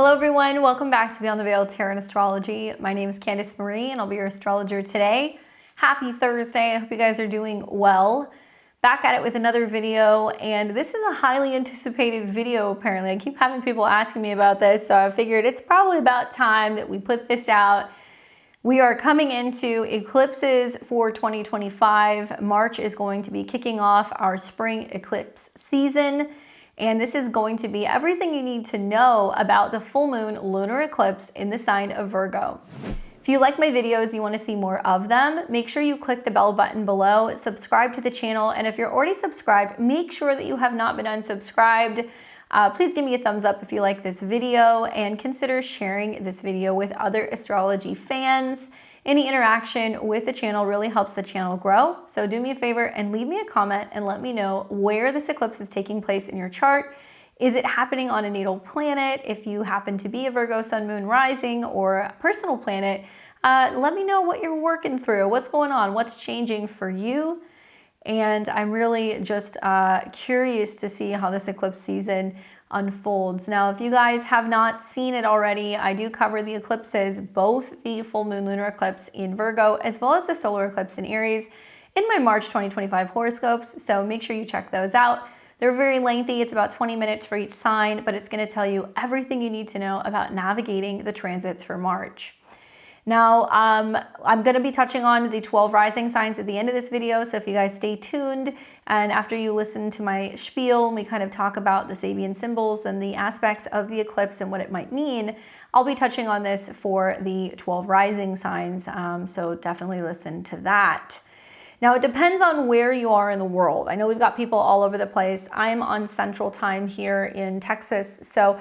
Hello everyone, welcome back to Beyond the Veil Tarot and Astrology. My name is Candice Marie and I'll be your astrologer today. Happy Thursday, I hope you guys are doing well. Back at it with another video, and this is a highly anticipated video apparently. I keep having people asking me about this, so I figured it's probably about time that we put this out. We are coming into eclipses for 2025. March is going to be kicking off our spring eclipse season. And this is going to be everything you need to know about the full moon lunar eclipse in the sign of Virgo. If you like my videos, you want to see more of them, make sure you click the bell button below, subscribe to the channel, and if you're already subscribed, make sure that you have not been unsubscribed. Please give me a thumbs up if you like this video and consider sharing this video with other astrology fans. Any interaction with the channel really helps the channel grow. So do me a favor and leave me a comment and let me know where this eclipse is taking place in your chart. Is it happening on a natal planet? If you happen to be a Virgo sun, moon, rising, or a personal planet, let me know what you're working through, what's going on, what's changing for you. And I'm really just curious to see how this eclipse season unfolds. Now, if you guys have not seen it already, I do cover the eclipses, both the full moon lunar eclipse in Virgo, as well as the solar eclipse in Aries in my March 2025 horoscopes. So make sure you check those out. They're very lengthy. It's about 20 minutes for each sign, but it's going to tell you everything you need to know about navigating the transits for March. Now, I'm going to be touching on the 12 rising signs at the end of this video, so if you guys stay tuned, and after you listen to my spiel, we kind of talk about the Sabian symbols and the aspects of the eclipse and what it might mean, I'll be touching on this for the 12 rising signs, so definitely listen to that. Now, it depends on where you are in the world. I know we've got people all over the place. I'm on Central Time here in Texas, so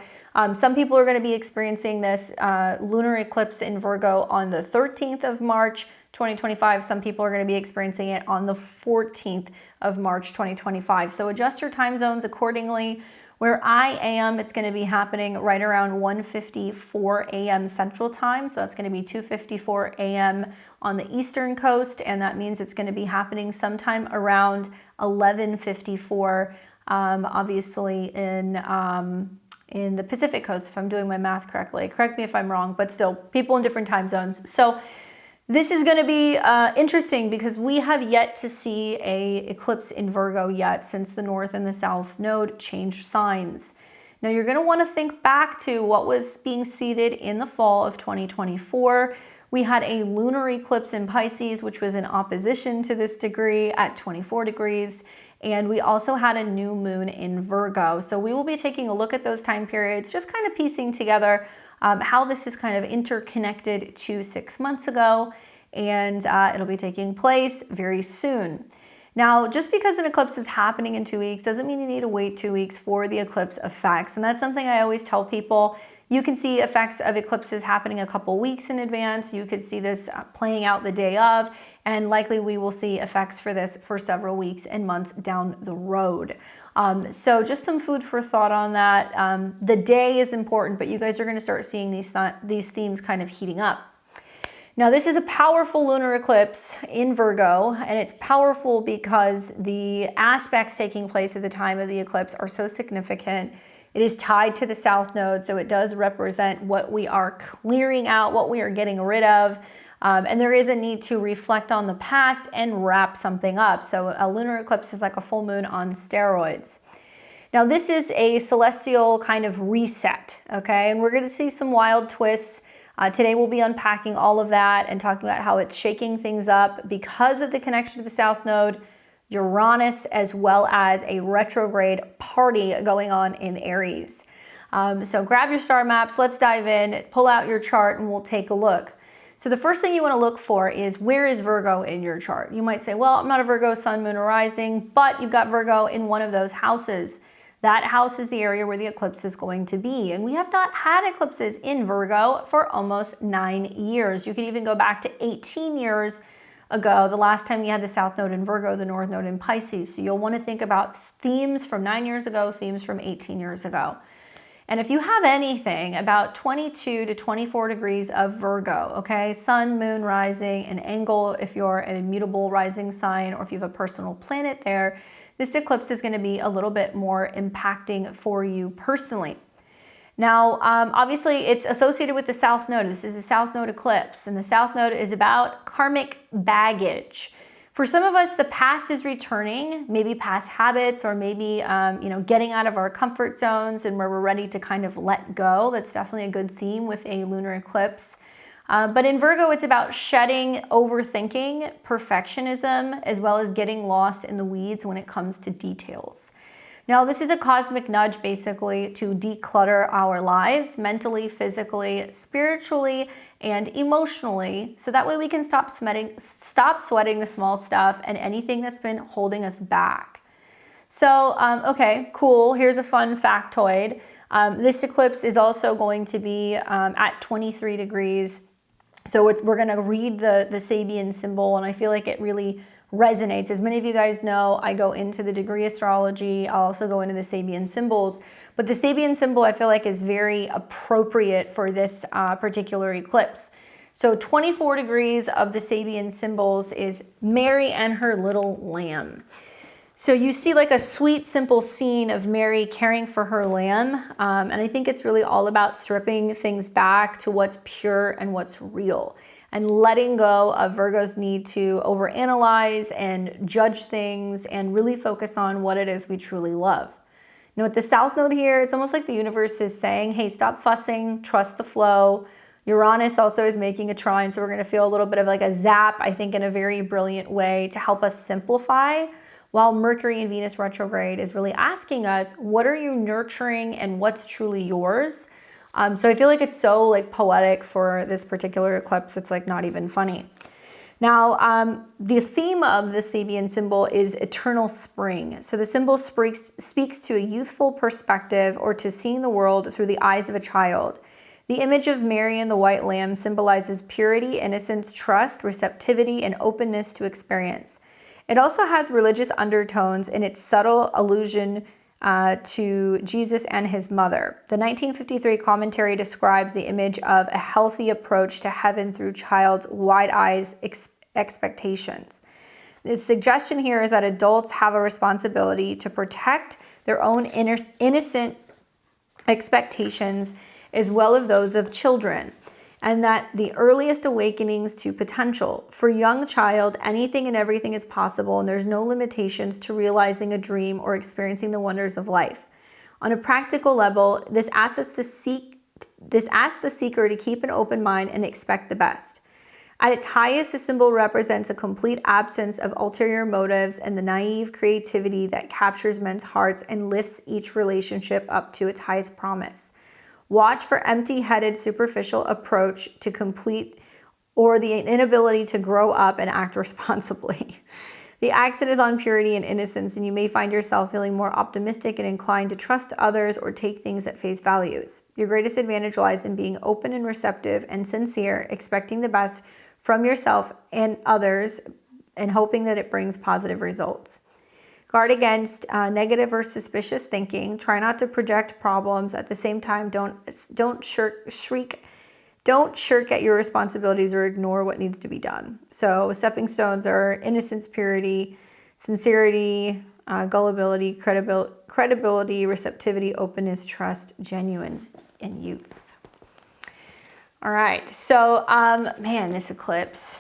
some people are going to be experiencing this lunar eclipse in Virgo on the 13th of March, 2025. Some people are going to be experiencing it on the 14th of March, 2025. So adjust your time zones accordingly. Where I am, it's going to be happening right around 1:54 a.m. Central Time. So that's going to be 2:54 a.m. on the Eastern Coast. And that means it's going to be happening sometime around 11:54, obviously in the Pacific Coast, if I'm doing my math correctly. Correct me if I'm wrong, but still, people in different time zones. So this is going to be interesting because we have yet to see a eclipse in Virgo yet since the North and the South node changed signs. Now you're going to want to think back to what was being seeded in the fall of 2024. We had a lunar eclipse in Pisces, which was in opposition to this degree at 24 degrees. And we also had a new moon in Virgo. So we will be taking a look at those time periods, just kind of piecing together how this is kind of interconnected to 6 months ago. And it'll be taking place very soon. Now, just because an eclipse is happening in 2 weeks doesn't mean you need to wait 2 weeks for the eclipse effects. And that's something I always tell people. You can see effects of eclipses happening a couple weeks in advance. You could see this playing out the day of, and likely we will see effects for this for several weeks and months down the road. So just some food for thought on that. The day is important, but you guys are going to start seeing these themes kind of heating up. Now, this is a powerful lunar eclipse in Virgo, and it's powerful because the aspects taking place at the time of the eclipse are so significant. It is tied to the South Node, so it does represent what we are clearing out, what we are getting rid of. And there is a need to reflect on the past and wrap something up. So a lunar eclipse is like a full moon on steroids. Now, this is a celestial kind of reset, okay? And we're going to see some wild twists. Today we'll be unpacking all of that and talking about how it's shaking things up because of the connection to the South Node, Uranus, as well as a retrograde party going on in Aries. So grab your star maps, let's dive in, pull out your chart, and we'll take a look. So the first thing you want to look for is, where is Virgo in your chart? You might say, well, I'm not a Virgo sun, moon, or rising, but you've got Virgo in one of those houses. That house is the area where the eclipse is going to be. And we have not had eclipses in Virgo for almost 9 years. You can even go back to 18 years ago, the last time you had the South Node in Virgo, the North Node in Pisces. So you'll want to think about themes from 9 years ago, themes from 18 years ago. And if you have anything about 22 to 24 degrees of Virgo, okay, sun, moon, rising, an angle if you're an immutable rising sign, or if you have a personal planet there, this eclipse is going to be a little bit more impacting for you personally. Now, obviously, it's associated with the South Node. This is a South Node eclipse, and the South Node is about karmic baggage. For some of us, the past is returning, maybe past habits, or maybe getting out of our comfort zones and where we're ready to kind of let go. That's definitely a good theme with a lunar eclipse. But in Virgo, it's about shedding overthinking, perfectionism, as well as getting lost in the weeds when it comes to details. Now, this is a cosmic nudge basically to declutter our lives mentally, physically, spiritually, and emotionally, so that way we can stop sweating the small stuff and anything that's been holding us back. So, okay, cool. Here's a fun factoid. This eclipse is also going to be at 23 degrees. So we're going to read the Sabian symbol, and I feel like it really resonates. As many of you guys know, I go into the degree astrology. I'll also go into the Sabian symbols, but the Sabian symbol I feel like is very appropriate for this particular eclipse. So 24 degrees of the Sabian symbols is Mary and her little lamb. So you see like a sweet, simple scene of Mary caring for her lamb. And I think it's really all about stripping things back to what's pure and what's real, and letting go of Virgo's need to overanalyze and judge things and really focus on what it is we truly love. You know, with the South Node here, it's almost like the universe is saying, hey, stop fussing, trust the flow. Uranus also is making a trine, so we're gonna feel a little bit of like a zap, I think, in a very brilliant way to help us simplify, while Mercury and Venus retrograde is really asking us, what are you nurturing and what's truly yours? So I feel like it's so like poetic for this particular eclipse. It's like not even funny. Now, the theme of the Sabian symbol is eternal spring. So the symbol speaks to a youthful perspective, or to seeing the world through the eyes of a child. The image of Mary and the white lamb symbolizes purity, innocence, trust, receptivity, and openness to experience. It also has religious undertones in its subtle allusion to Jesus and his mother. The 1953 commentary describes the image of a healthy approach to heaven through child's wide-eyed expectations. The suggestion here is that adults have a responsibility to protect their own innocent expectations as well as those of children, and that the earliest awakenings to potential. For young child, anything and everything is possible, and there's no limitations to realizing a dream or experiencing the wonders of life. On a practical level, this asks the seeker to keep an open mind and expect the best. At its highest, the symbol represents a complete absence of ulterior motives and the naive creativity that captures men's hearts and lifts each relationship up to its highest promise. Watch for empty-headed, superficial approach to complete, or the inability to grow up and act responsibly. The accent is on purity and innocence, and you may find yourself feeling more optimistic and inclined to trust others or take things at face values. Your greatest advantage lies in being open and receptive and sincere, expecting the best from yourself and others, and hoping that it brings positive results. Guard against negative or suspicious thinking. Try not to project problems. At the same time, don't shirk at your responsibilities or ignore what needs to be done. So stepping stones are innocence, purity, sincerity, gullibility, credibility, receptivity, openness, trust, genuine, and youth. All right, so man, this eclipse.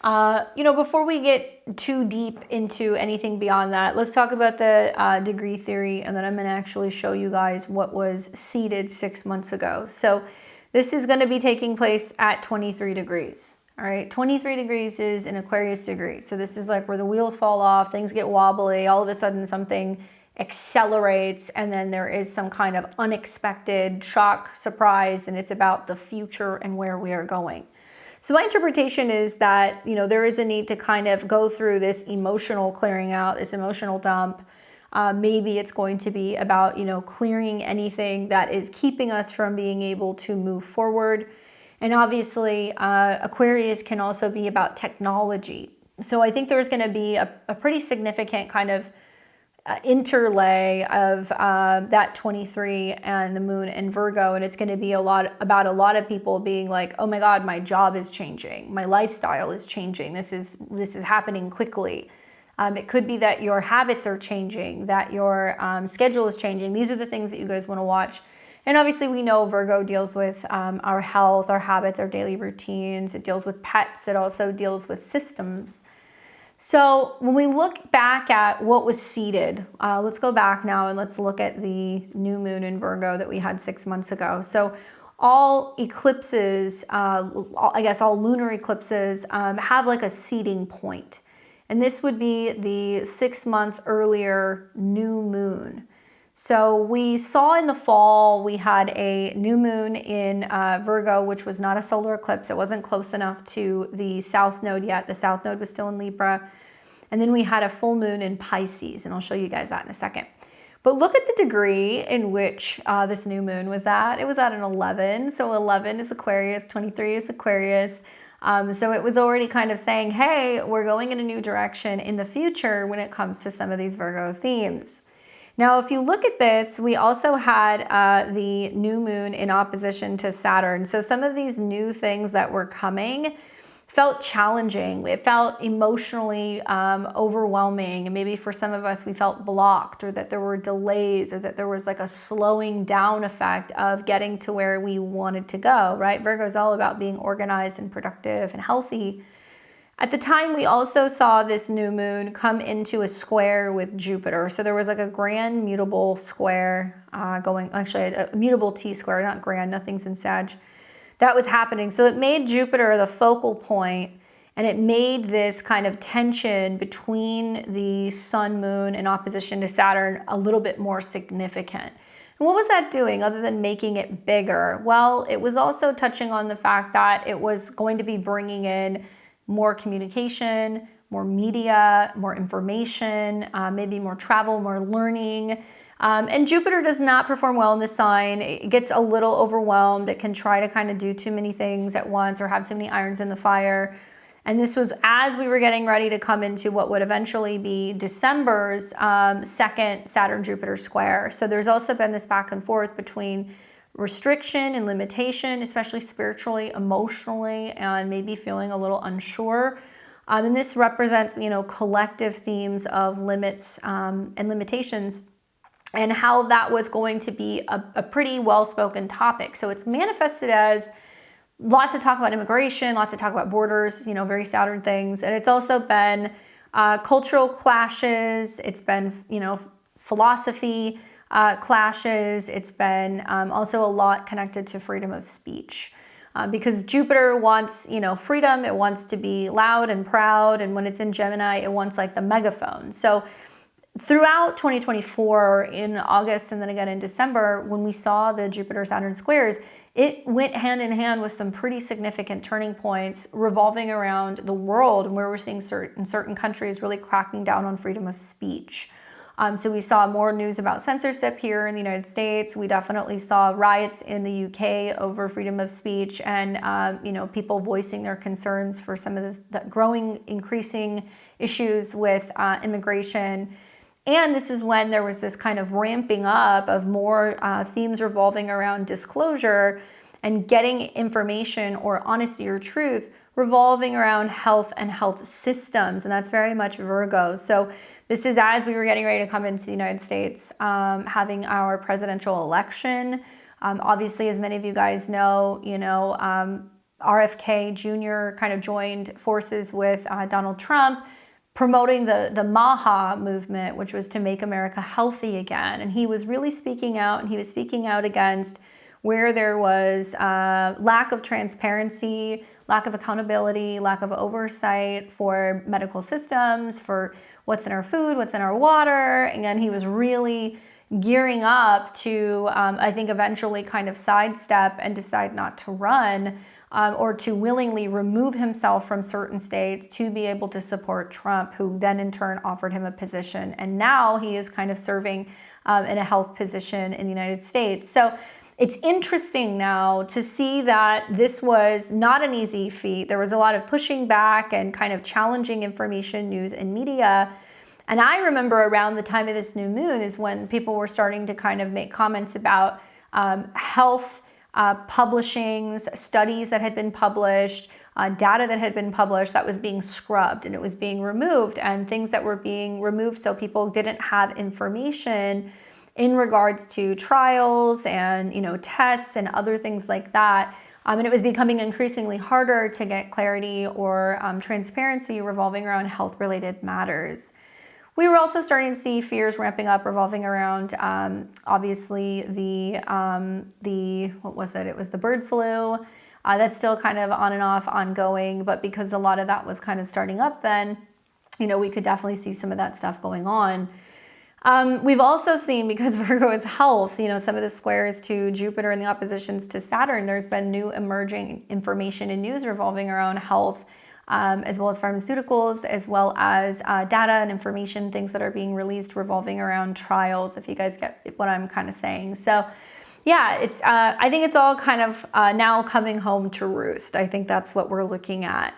Before we get too deep into anything beyond that, let's talk about the degree theory, and then I'm going to actually show you guys what was seeded 6 months ago. So this is going to be taking place at 23 degrees. All right, 23 degrees is an Aquarius degree. So this is like where the wheels fall off, things get wobbly, all of a sudden something accelerates, and then there is some kind of unexpected shock, surprise, and it's about the future and where we are going. So my interpretation is that, there is a need to kind of go through this emotional clearing out, this emotional dump. Maybe it's going to be about, clearing anything that is keeping us from being able to move forward. And obviously, Aquarius can also be about technology. So I think there's going to be a pretty significant kind of interlay of that 23 and the moon and Virgo, and it's going to be about a lot of people being like, oh my God, my job is changing, my lifestyle is changing, this is happening quickly. It could be that your habits are changing, that your schedule is changing. These are the things that you guys want to watch And obviously we know Virgo deals with our health, our habits, our daily routines. It deals with pets. It also deals with systems. So when we look back at what was seeded, let's go back now and let's look at the new moon in Virgo that we had 6 months ago. So all eclipses, I guess all lunar eclipses have like a seeding point. And this would be the 6 month earlier new moon. So we saw in the fall, we had a new moon in Virgo, which was not a solar eclipse. It wasn't close enough to the south node yet. The south node was still in Libra. And then we had a full moon in Pisces, and I'll show you guys that in a second. But look at the degree in which this new moon was at. It was at an 11. So 11 is Aquarius, 23 is Aquarius. So it was already kind of saying, hey, we're going in a new direction in the future when it comes to some of these Virgo themes. Now, if you look at this, we also had the new moon in opposition to Saturn. So some of these new things that were coming felt challenging. It felt emotionally overwhelming. And maybe for some of us, we felt blocked, or that there were delays, or that there was like a slowing down effect of getting to where we wanted to go, right? Virgo is all about being organized and productive and healthy. At the time, we also saw this new moon come into a square with Jupiter. So there was like a grand mutable square actually a mutable T-square, not grand, nothing's in Sag. That was happening. So it made Jupiter the focal point, and it made this kind of tension between the sun, moon in opposition to Saturn a little bit more significant. And what was that doing other than making it bigger? Well, it was also touching on the fact that it was going to be bringing in more communication, more media, more information, maybe more travel, more learning. And Jupiter does not perform well in this sign. It gets a little overwhelmed. It can try to kind of do too many things at once or have too many irons in the fire. And this was as we were getting ready to come into what would eventually be December's second Saturn-Jupiter square. So there's also been this back and forth between restriction and limitation, especially spiritually, emotionally, and maybe feeling a little unsure. And this represents, collective themes of limits and limitations, and how that was going to be a pretty well-spoken topic. So it's manifested as lots of talk about immigration, lots of talk about borders, very Saturn things. And it's also been cultural clashes. It's been, philosophy clashes. It's been also a lot connected to freedom of speech. Because Jupiter wants, freedom. It wants to be loud and proud. And when it's in Gemini, it wants like the megaphone. So throughout 2024, in August and then again in December, when we saw the Jupiter-Saturn squares, it went hand in hand with some pretty significant turning points revolving around the world, where we're seeing certain countries really cracking down on freedom of speech. So we saw more news about censorship here in the United States. We definitely saw riots in the UK over freedom of speech, and people voicing their concerns for some of the growing, increasing issues with immigration. And this is when there was this kind of ramping up of more themes revolving around disclosure and getting information or honesty or truth revolving around health and health systems. And that's very much Virgo. So this is as we were getting ready to come into the United States, having our presidential election. Obviously, as many of you guys know, RFK Jr. kind of joined forces with Donald Trump, promoting the MAHA movement, which was to make America healthy again. And he was really speaking out, and he was speaking out against where there was lack of transparency, lack of accountability, lack of oversight for medical systems, for what's in our food, what's in our water. And he was really gearing up to, I think, eventually kind of sidestep and decide not to run, or to willingly remove himself from certain states to be able to support Trump, who then in turn offered him a position. And now he is kind of serving in a health position in the United States. So it's interesting now to see that this was not an easy feat. There was a lot of pushing back and kind of challenging information, news, and media. And I remember around the time of this new moon is when people were starting to kind of make comments about health publishings, studies that had been published, data that had been published that was being scrubbed and it was being removed, and things that were being removed so people didn't have information in regards to trials and, tests and other things like that. And it was becoming increasingly harder to get clarity or transparency revolving around health-related matters. We were also starting to see fears ramping up revolving around, obviously, what was it? It was the bird flu. That's still kind of on and off, ongoing, but because a lot of that was kind of starting up then, we could definitely see some of that stuff going on. We've also seen, because Virgo is health, some of the squares to Jupiter and the oppositions to Saturn, there's been new emerging information and news revolving around health, as well as pharmaceuticals, as well as data and information, things that are being released revolving around trials, if you guys get what I'm kind of saying. So yeah, I think it's all kind of now coming home to roost. I think that's what we're looking at.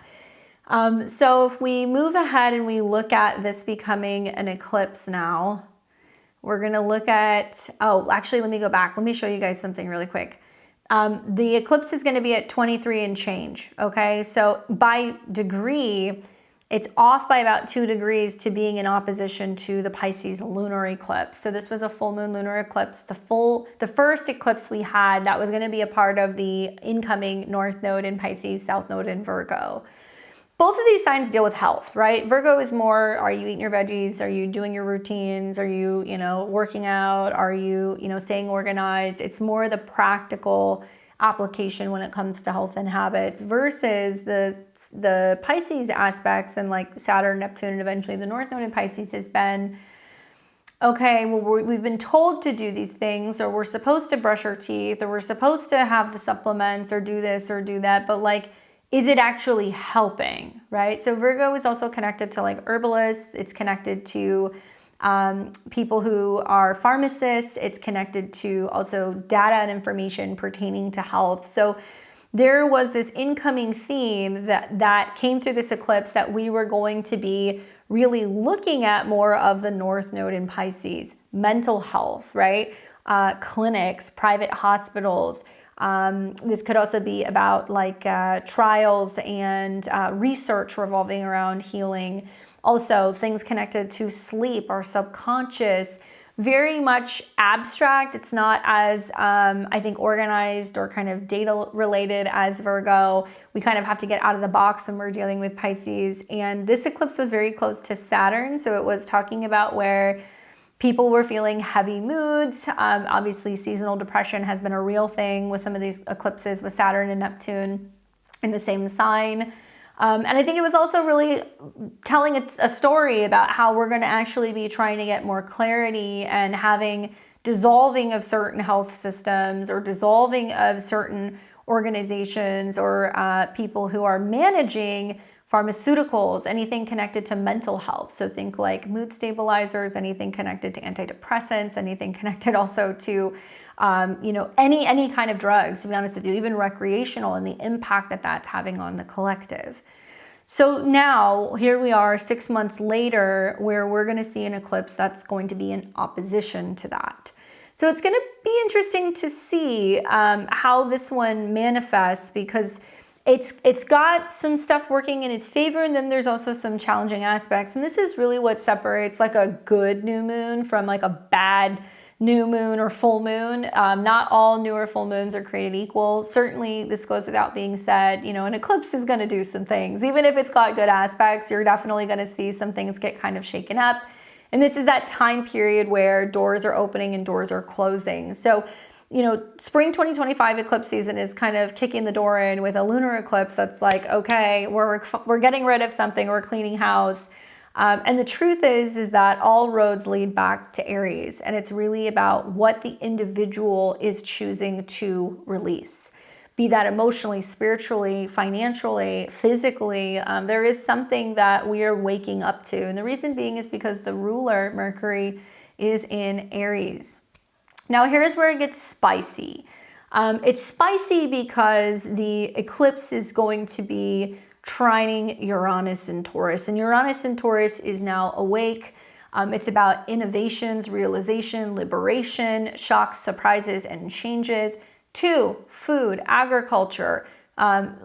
So if we move ahead and we look at this becoming an eclipse now, we're going to look at, actually, let me go back. Let me show you guys something really quick. The eclipse is going to be at 23 and change. Okay. So by degree, it's off by about 2 degrees to being in opposition to the Pisces lunar eclipse. So this was a full moon lunar eclipse. The first eclipse we had, that was going to be a part of the incoming North Node in Pisces, South Node in Virgo. Both of these signs deal with health, right? Virgo is more, are you eating your veggies? Are you doing your routines? Are you, working out? Are you, staying organized? It's more the practical application when it comes to health and habits, versus the Pisces aspects, and like Saturn, Neptune, and eventually the North Node in Pisces has been, okay, well, we've been told to do these things, or we're supposed to brush our teeth, or we're supposed to have the supplements, or do this or do that, but like, is it actually helping, right? So Virgo is also connected to like herbalists. It's connected to people who are pharmacists. It's connected to also data and information pertaining to health. So there was this incoming theme that came through this eclipse, that we were going to be really looking at more of the North Node in Pisces, mental health, right? Clinics, private hospitals. This could also be about like trials and research revolving around healing. Also things connected to sleep, our subconscious, very much abstract. It's not as, I think, organized or kind of data related as Virgo. We kind of have to get out of the box when we're dealing with Pisces. And this eclipse was very close to Saturn. So it was talking about where people were feeling heavy moods. Obviously, seasonal depression has been a real thing with some of these eclipses with Saturn and Neptune in the same sign. And I think it was also really telling a story about how we're going to actually be trying to get more clarity and having dissolving of certain health systems, or dissolving of certain organizations, or people who are managing pharmaceuticals, anything connected to mental health. So think like mood stabilizers, anything connected to antidepressants, anything connected also to, any kind of drugs, to be honest with you, even recreational, and the impact that that's having on the collective. So now here we are 6 months later, where we're going to see an eclipse that's going to be in opposition to that. So it's going to be interesting to see how this one manifests, because it's got some stuff working in its favor, and then there's also some challenging aspects. And this is really what separates like a good new moon from like a bad new moon or full moon. Not all new or full moons are created equal. Certainly, this goes without being said. An eclipse is going to do some things. Even if it's got good aspects, you're definitely going to see some things get kind of shaken up. And this is that time period where doors are opening and doors are closing. So spring 2025 eclipse season is kind of kicking the door in with a lunar eclipse that's like, okay, we're getting rid of something, we're cleaning house. And the truth is that all roads lead back to Aries, and it's really about what the individual is choosing to release. Be that emotionally, spiritually, financially, physically, there is something that we are waking up to. And the reason being is because the ruler, Mercury, is in Aries. Now here's where it gets spicy. It's spicy because the eclipse is going to be trining Uranus in Taurus. And Uranus in Taurus is now awake. It's about innovations, realization, liberation, shocks, surprises, and changes. 2, food, agriculture,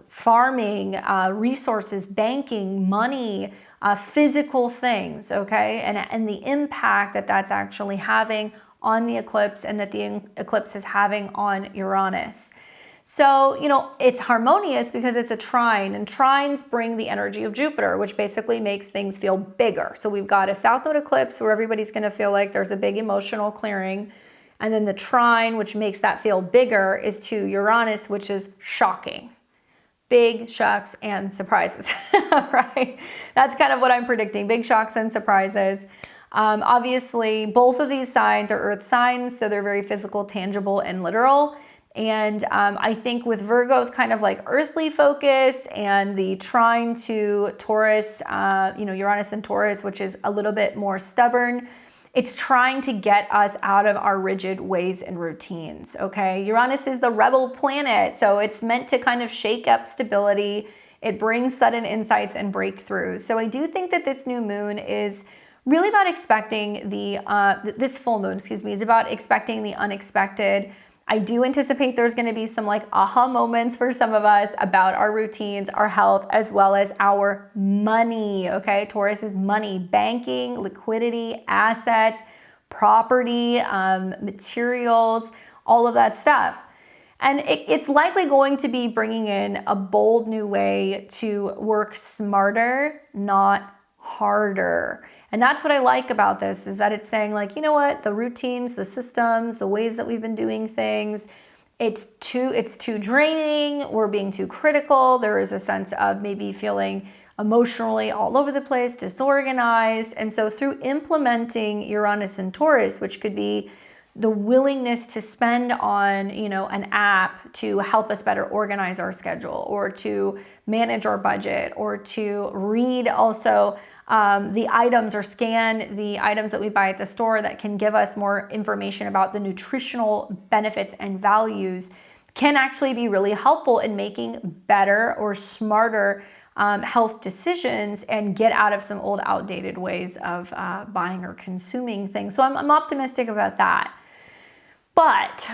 farming, resources, banking, money, physical things, okay? And the impact that that's actually having on the eclipse and that the eclipse is having on Uranus. So, you know, it's harmonious because it's a trine, and trines bring the energy of Jupiter, which basically makes things feel bigger. So we've got a South Node eclipse where everybody's going to feel like there's a big emotional clearing. And then the trine, which makes that feel bigger, is to Uranus, which is shocking. Big shocks and surprises, right? That's kind of what I'm predicting, big shocks and surprises. Obviously, both of these signs are earth signs, so they're very physical, tangible, and literal. And I think with Virgo's kind of like earthly focus and the trine to Taurus, you know, Uranus and Taurus, which is a little bit more stubborn, it's trying to get us out of our rigid ways and routines, okay? Uranus is the rebel planet, so it's meant to kind of shake up stability. It brings sudden insights and breakthroughs. So I do think that this new moon is really about expecting this full moon, excuse me, is about expecting the unexpected. I do anticipate there's going to be some like aha moments for some of us about our routines, our health, as well as our money, okay? Taurus is money, banking, liquidity, assets, property, materials, all of that stuff. And it's likely going to be bringing in a bold new way to work smarter, not harder. And that's what I like about this, is that it's saying like, you know what, the routines, the systems, the ways that we've been doing things, it's too draining. We're being too critical. There is a sense of maybe feeling emotionally all over the place, disorganized. And so through implementing Uranus and Taurus, which could be the willingness to spend on, you know, an app to help us better organize our schedule, or to manage our budget, or to read also the items or scan the items that we buy at the store that can give us more information about the nutritional benefits and values, can actually be really helpful in making better or smarter health decisions and get out of some old outdated ways of buying or consuming things. So I'm optimistic about that. But,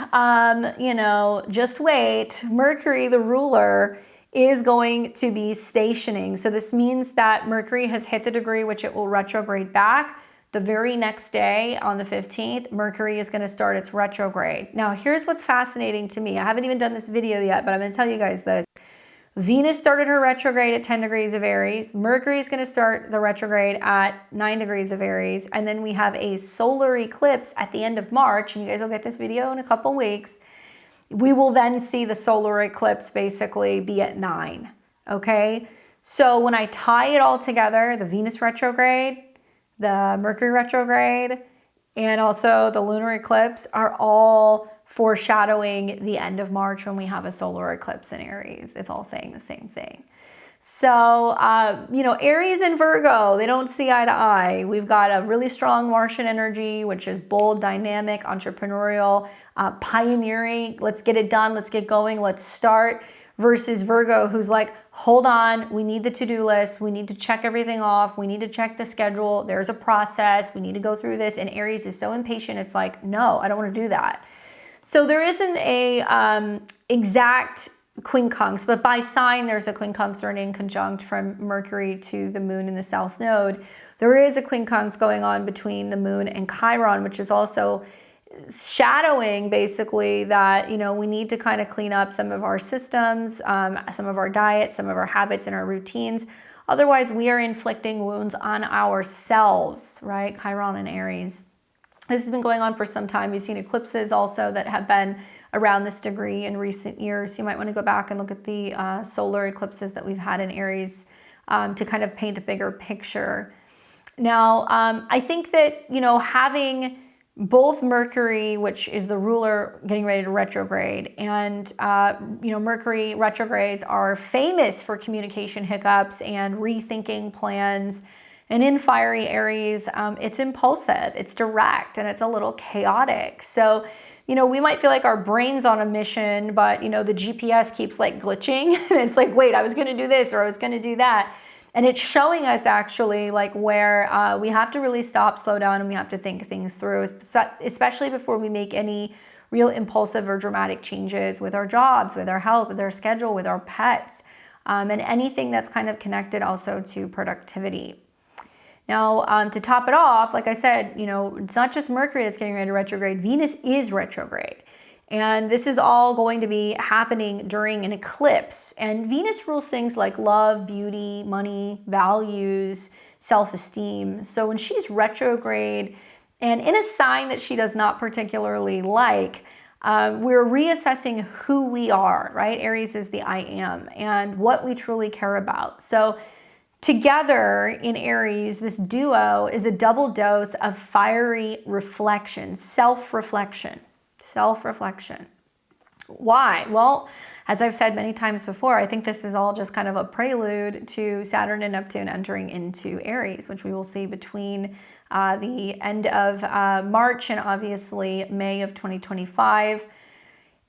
you know, just wait. Mercury, the ruler, is going to be stationing. So this means that Mercury has hit the degree which it will retrograde back. The very next day on the 15th, Mercury is going to start its retrograde. Now, here's what's fascinating to me. I haven't even done this video yet, but I'm going to tell you guys this. Venus started her retrograde at 10 degrees of Aries. Mercury is going to start the retrograde at 9 degrees of Aries. And then we have a solar eclipse at the end of March. And you guys will get this video in a couple weeks. We will then see the solar eclipse basically be at 9, okay? So when I tie it all together, the Venus retrograde, the Mercury retrograde, and also the lunar eclipse are all foreshadowing the end of March when we have a solar eclipse in Aries. It's all saying the same thing. So, you know, Aries and Virgo, they don't see eye to eye. We've got a really strong Martian energy, which is bold, dynamic, entrepreneurial, pioneering. Let's get it done. Let's get going. Let's start. Versus Virgo, who's like, hold on. We need the to-do list. We need to check everything off. We need to check the schedule. There's a process. We need to go through this. And Aries is so impatient. It's like, no, I don't want to do that. So there isn't a exact quincunx, but by sign, there's a quincunx or an inconjunct from Mercury to the moon in the South Node. There is a quincunx going on between the moon and Chiron, which is also shadowing basically that, you know, we need to kind of clean up some of our systems, some of our diet, some of our habits and our routines. Otherwise, we are inflicting wounds on ourselves, right? Chiron and Aries. This has been going on for some time. We've seen eclipses also that have been around this degree in recent years. You might want to go back and look at the solar eclipses that we've had in Aries to kind of paint a bigger picture. Now, I think that, you know, having both Mercury, which is the ruler, getting ready to retrograde, and, you know, Mercury retrogrades are famous for communication hiccups and rethinking plans. And in fiery Aries, it's impulsive, it's direct, and it's a little chaotic. So, you know, we might feel like our brain's on a mission, but, you know, the GPS keeps like glitching. And it's like, wait, I was going to do this or I was going to do that. And it's showing us actually like where we have to really stop, slow down, and we have to think things through, especially before we make any real impulsive or dramatic changes with our jobs, with our health, with our schedule, with our pets, and anything that's kind of connected also to productivity. Now, to top it off, like I said, you know, it's not just Mercury that's getting ready to retrograde. Venus is retrograde. And this is all going to be happening during an eclipse. And Venus rules things like love, beauty, money, values, self-esteem. So when she's retrograde and in a sign that she does not particularly like, we're reassessing who we are, right? Aries is the I am and what we truly care about. So together in Aries, this duo is a double dose of fiery reflection, self-reflection. Self-reflection. Why? Well, as I've said many times before, I think this is all just kind of a prelude to Saturn and Neptune entering into Aries, which we will see between the end of March and obviously May of 2025.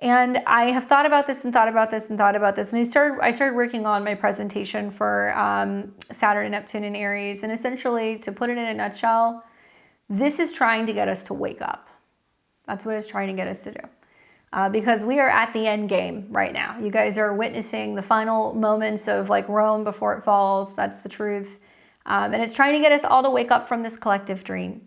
And I have thought about this and thought about this and thought about this. And I started working on my presentation for Saturn and Neptune in Aries. And essentially, to put it in a nutshell, this is trying to get us to wake up. That's what it's trying to get us to do. Because we are at the end game right now. You guys are witnessing the final moments of like Rome before it falls. That's the truth. And it's trying to get us all to wake up from this collective dream.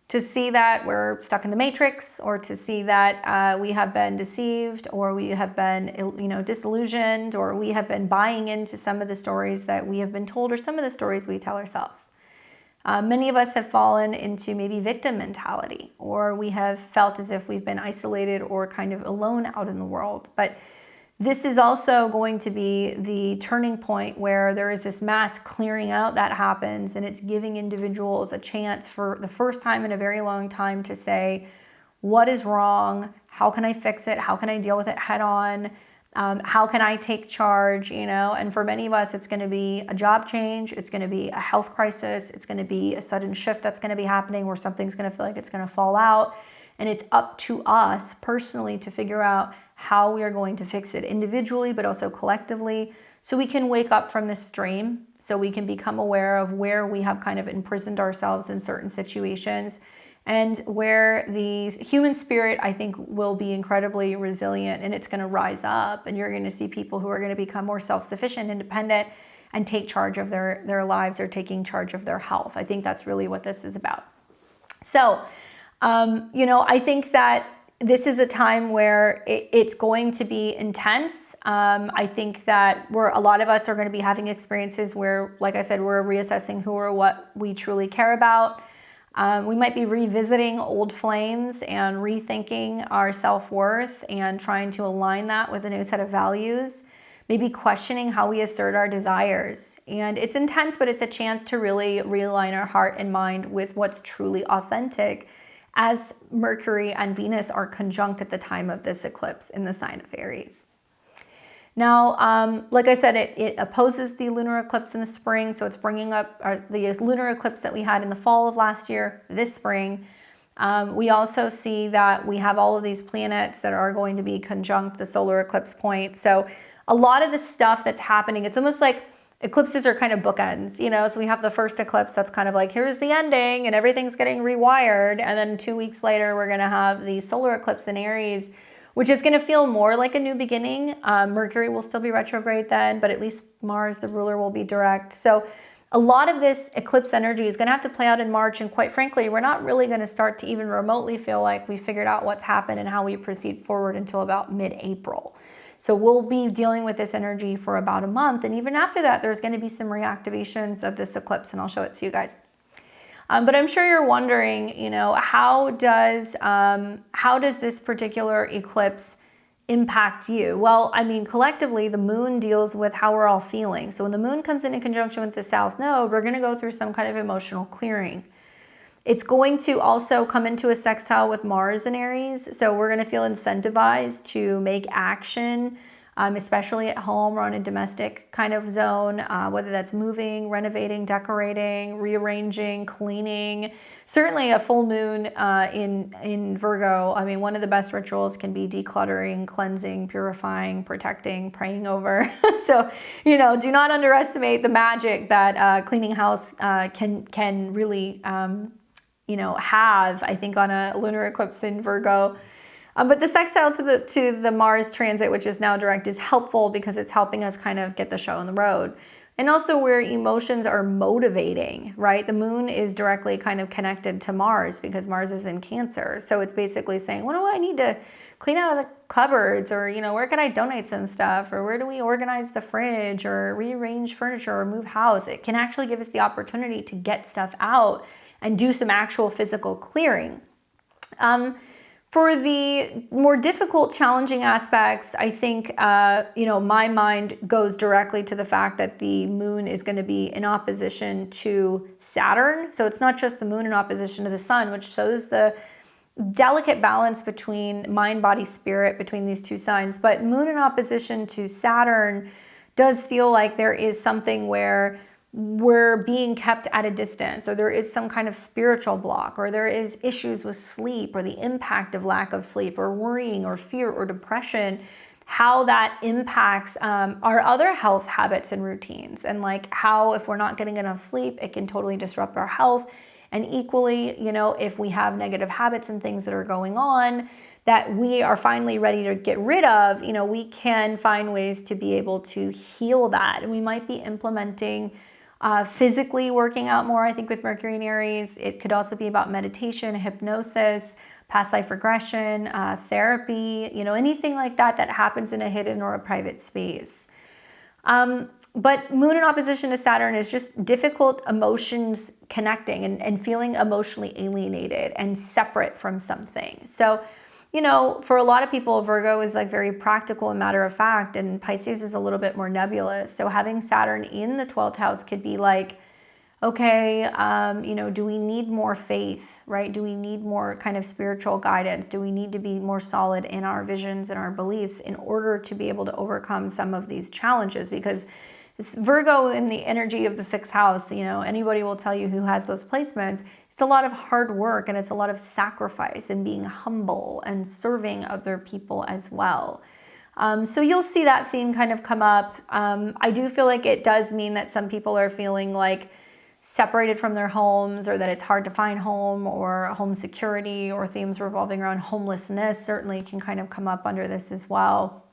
To see that we're stuck in the matrix, or to see that we have been deceived, or we have been, you know, disillusioned, or we have been buying into some of the stories that we have been told, or some of the stories we tell ourselves. Many of us have fallen into maybe victim mentality, or we have felt as if we've been isolated or kind of alone out in the world. But this is also going to be the turning point where there is this mass clearing out that happens, and it's giving individuals a chance for the first time in a very long time to say, what is wrong? How can I fix it? How can I deal with it head on? How can I take charge, you know? And for many of us, it's going to be a job change. It's going to be a health crisis. It's going to be a sudden shift that's going to be happening where something's going to feel like it's going to fall out. And it's up to us personally to figure out how we are going to fix it individually, but also collectively, so we can wake up from this dream, so we can become aware of where we have kind of imprisoned ourselves in certain situations, and where the human spirit, I think, will be incredibly resilient, and it's going to rise up, and you're going to see people who are going to become more self-sufficient, independent, and take charge of their lives, or taking charge of their health. I think that's really what this is about. So, you know, I think that this is a time where it's going to be intense. I think that a lot of us are going to be having experiences where, like I said, we're reassessing who or what we truly care about. We might be revisiting old flames and rethinking our self-worth and trying to align that with a new set of values, maybe questioning how we assert our desires. And it's intense, but it's a chance to really realign our heart and mind with what's truly authentic, as Mercury and Venus are conjunct at the time of this eclipse in the sign of Aries. Now, like I said, it opposes the lunar eclipse in the spring, so it's bringing up the lunar eclipse that we had in the fall of last year, this spring. We also see that we have all of these planets that are going to be conjunct the solar eclipse point. So a lot of the stuff that's happening, it's almost like eclipses are kind of bookends, you know? So we have the first eclipse that's kind of like, here's the ending and everything's getting rewired. And then 2 weeks later, we're gonna have the solar eclipse in Aries, which is gonna feel more like a new beginning. Mercury will still be retrograde then, but at least Mars, the ruler, will be direct. So a lot of this eclipse energy is gonna have to play out in March. And quite frankly, we're not really gonna start to even remotely feel like we figured out what's happened and how we proceed forward until about mid-April. So we'll be dealing with this energy for about a month. And even after that, there's going to be some reactivations of this eclipse, and I'll show it to you guys. But I'm sure you're wondering, you know, how does this particular eclipse impact you? Well, I mean, collectively, the moon deals with how we're all feeling. So when the moon comes in conjunction with the south node, we're going to go through some kind of emotional clearing. It's going to also come into a sextile with Mars in Aries. So we're going to feel incentivized to make action, especially at home or on a domestic kind of zone, whether that's moving, renovating, decorating, rearranging, cleaning. Certainly a full moon in Virgo. I mean, one of the best rituals can be decluttering, cleansing, purifying, protecting, praying over. So, you know, do not underestimate the magic that cleaning house can really you know, have, I think, on a lunar eclipse in Virgo. But the sextile to the Mars transit, which is now direct, is helpful because it's helping us kind of get the show on the road. and also where emotions are motivating, right? The moon is directly kind of connected to Mars because Mars is in Cancer. So it's basically saying, what do I need to clean out of the cupboards, or, you know, where can I donate some stuff, or where do we organize the fridge or rearrange furniture or move house? It can actually give us the opportunity to get stuff out and do some actual physical clearing. For the more difficult, challenging aspects, I think, you know, my mind goes directly to the fact that the moon is going to be in opposition to Saturn. So it's not just the moon in opposition to the sun, which shows the delicate balance between mind, body, spirit between these two signs. But moon in opposition to Saturn does feel like there is something where we're being kept at a distance, or there is some kind of spiritual block, or there is issues with sleep, or the impact of lack of sleep, or worrying, or fear, or depression, how that impacts our other health habits and routines, and like how if we're not getting enough sleep, it can totally disrupt our health. And equally, you know, if we have negative habits and things that are going on that we are finally ready to get rid of, you know, we can find ways to be able to heal that. And we might be implementing physically working out more, I think, with Mercury and Aries. It could also be about meditation, hypnosis, past life regression, therapy, you know, anything like that that happens in a hidden or a private space. But moon in opposition to Saturn is just difficult emotions connecting and feeling emotionally alienated and separate from something. So, you know, for a lot of people, Virgo is like very practical and matter of fact, and Pisces is a little bit more nebulous. So having Saturn in the 12th house could be like, okay, you know, do we need more faith, right? Do we need more kind of spiritual guidance? Do we need to be more solid in our visions and our beliefs in order to be able to overcome some of these challenges? Because Virgo in the energy of the 6th house, you know, anybody will tell you who has those placements, it's a lot of hard work and it's a lot of sacrifice and being humble and serving other people as well. So you'll see that theme kind of come up. I do feel like it does mean that some people are feeling like separated from their homes, or that it's hard to find home, or home security, or themes revolving around homelessness certainly can kind of come up under this as well.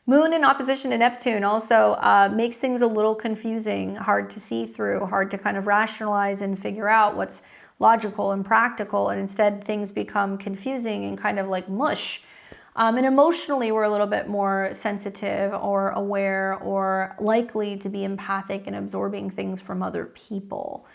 Moon in opposition to Neptune also makes things a little confusing, hard to see through, hard to kind of rationalize and figure out what's logical and practical, and instead things become confusing and kind of like mush. And emotionally, we're a little bit more sensitive or aware or likely to be empathic and absorbing things from other people.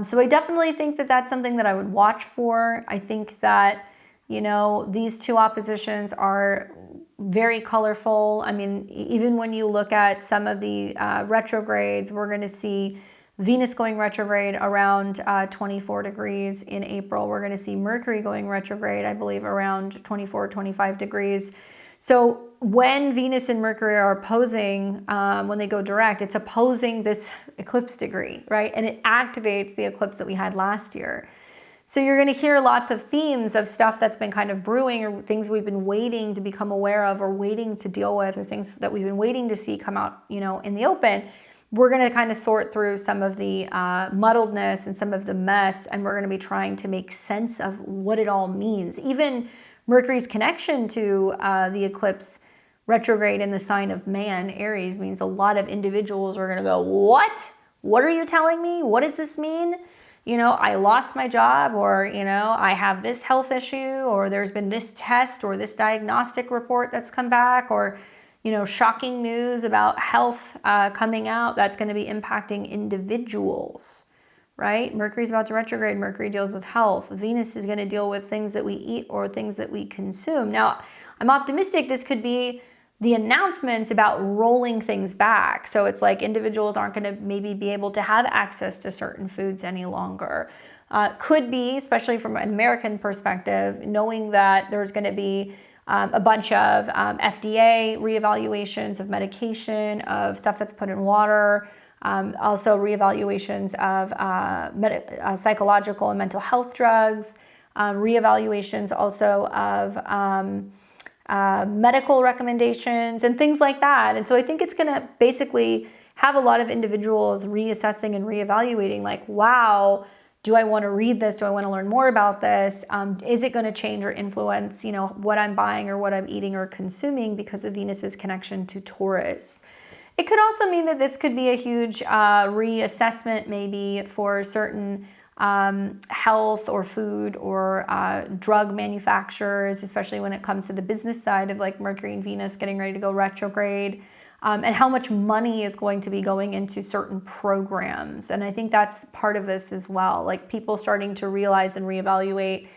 So I definitely think that that's something that I would watch for. I think that, you know, these two oppositions are very colorful. I mean, even when you look at some of the retrogrades, we're going to see Venus going retrograde around 24 degrees in April. We're going to see Mercury going retrograde, I believe, around 24, 25 degrees. So when Venus and Mercury are opposing, when they go direct, it's opposing this eclipse degree, right? And it activates the eclipse that we had last year. So you're going to hear lots of themes of stuff that's been kind of brewing, or things we've been waiting to become aware of, or waiting to deal with, or things that we've been waiting to see come out, you know, in the open. We're going to kind of sort through some of the muddledness and some of the mess, and we're going to be trying to make sense of what it all means. Even Mercury's connection to the eclipse retrograde in the sign of man, Aries, means a lot of individuals are going to go, what? What are you telling me? What does this mean? You know, I lost my job, or, you know, I have this health issue, or there's been this test or this diagnostic report that's come back, or, you know, shocking news about health coming out that's going to be impacting individuals, right? Mercury's about to retrograde. Mercury deals with health. Venus is going to deal with things that we eat or things that we consume. Now, I'm optimistic this could be the announcements about rolling things back. So it's like individuals aren't going to maybe be able to have access to certain foods any longer. Could be, especially from an American perspective, knowing that there's going to be a bunch of FDA reevaluations of medication, of stuff that's put in water, also reevaluations of psychological and mental health drugs, reevaluations also of medical recommendations and things like that. And so I think it's going to basically have a lot of individuals reassessing and reevaluating, like, wow, do I want to read this? Do I want to learn more about this? Is it going to change or influence, you know, what I'm buying or what I'm eating or consuming because of Venus's connection to Taurus? It could also mean that this could be a huge reassessment maybe for certain health or food or drug manufacturers, especially when it comes to the business side of like Mercury and Venus getting ready to go retrograde, and how much money is going to be going into certain programs. And I think that's part of this as well, like people starting to realize and reevaluate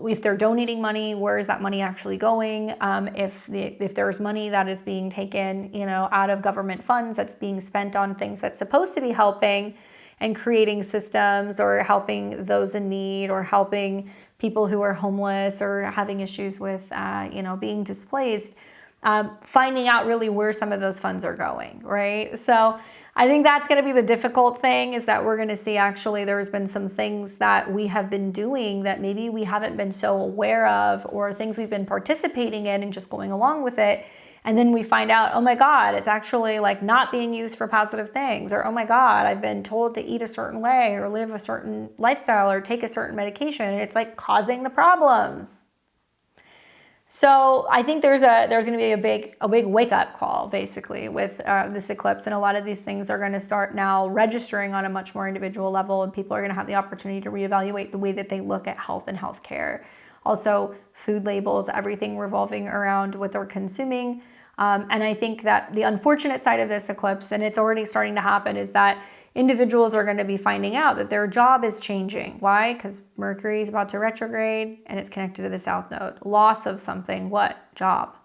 if they're donating money, where is that money actually going? If there's money that is being taken, you know, out of government funds that's being spent on things that's supposed to be helping and creating systems or helping those in need or helping people who are homeless or having issues with, you know, being displaced, finding out really where some of those funds are going, right? So I think that's going to be the difficult thing, is that we're going to see actually there's been some things that we have been doing that maybe we haven't been so aware of, or things we've been participating in and just going along with it. And then we find out, oh my God, it's actually like not being used for positive things. Or, oh my God, I've been told to eat a certain way or live a certain lifestyle or take a certain medication. And it's like causing the problems. So I think there's going to be a big wake up call basically with this eclipse, and a lot of these things are going to start now registering on a much more individual level, and people are going to have the opportunity to reevaluate the way that they look at health and healthcare. Also, food labels, everything revolving around what they're consuming. And I think that the unfortunate side of this eclipse, and it's already starting to happen, is that individuals are going to be finding out that their job is changing. Why? Because Mercury is about to retrograde and it's connected to the South Node. Loss of something, what? Job.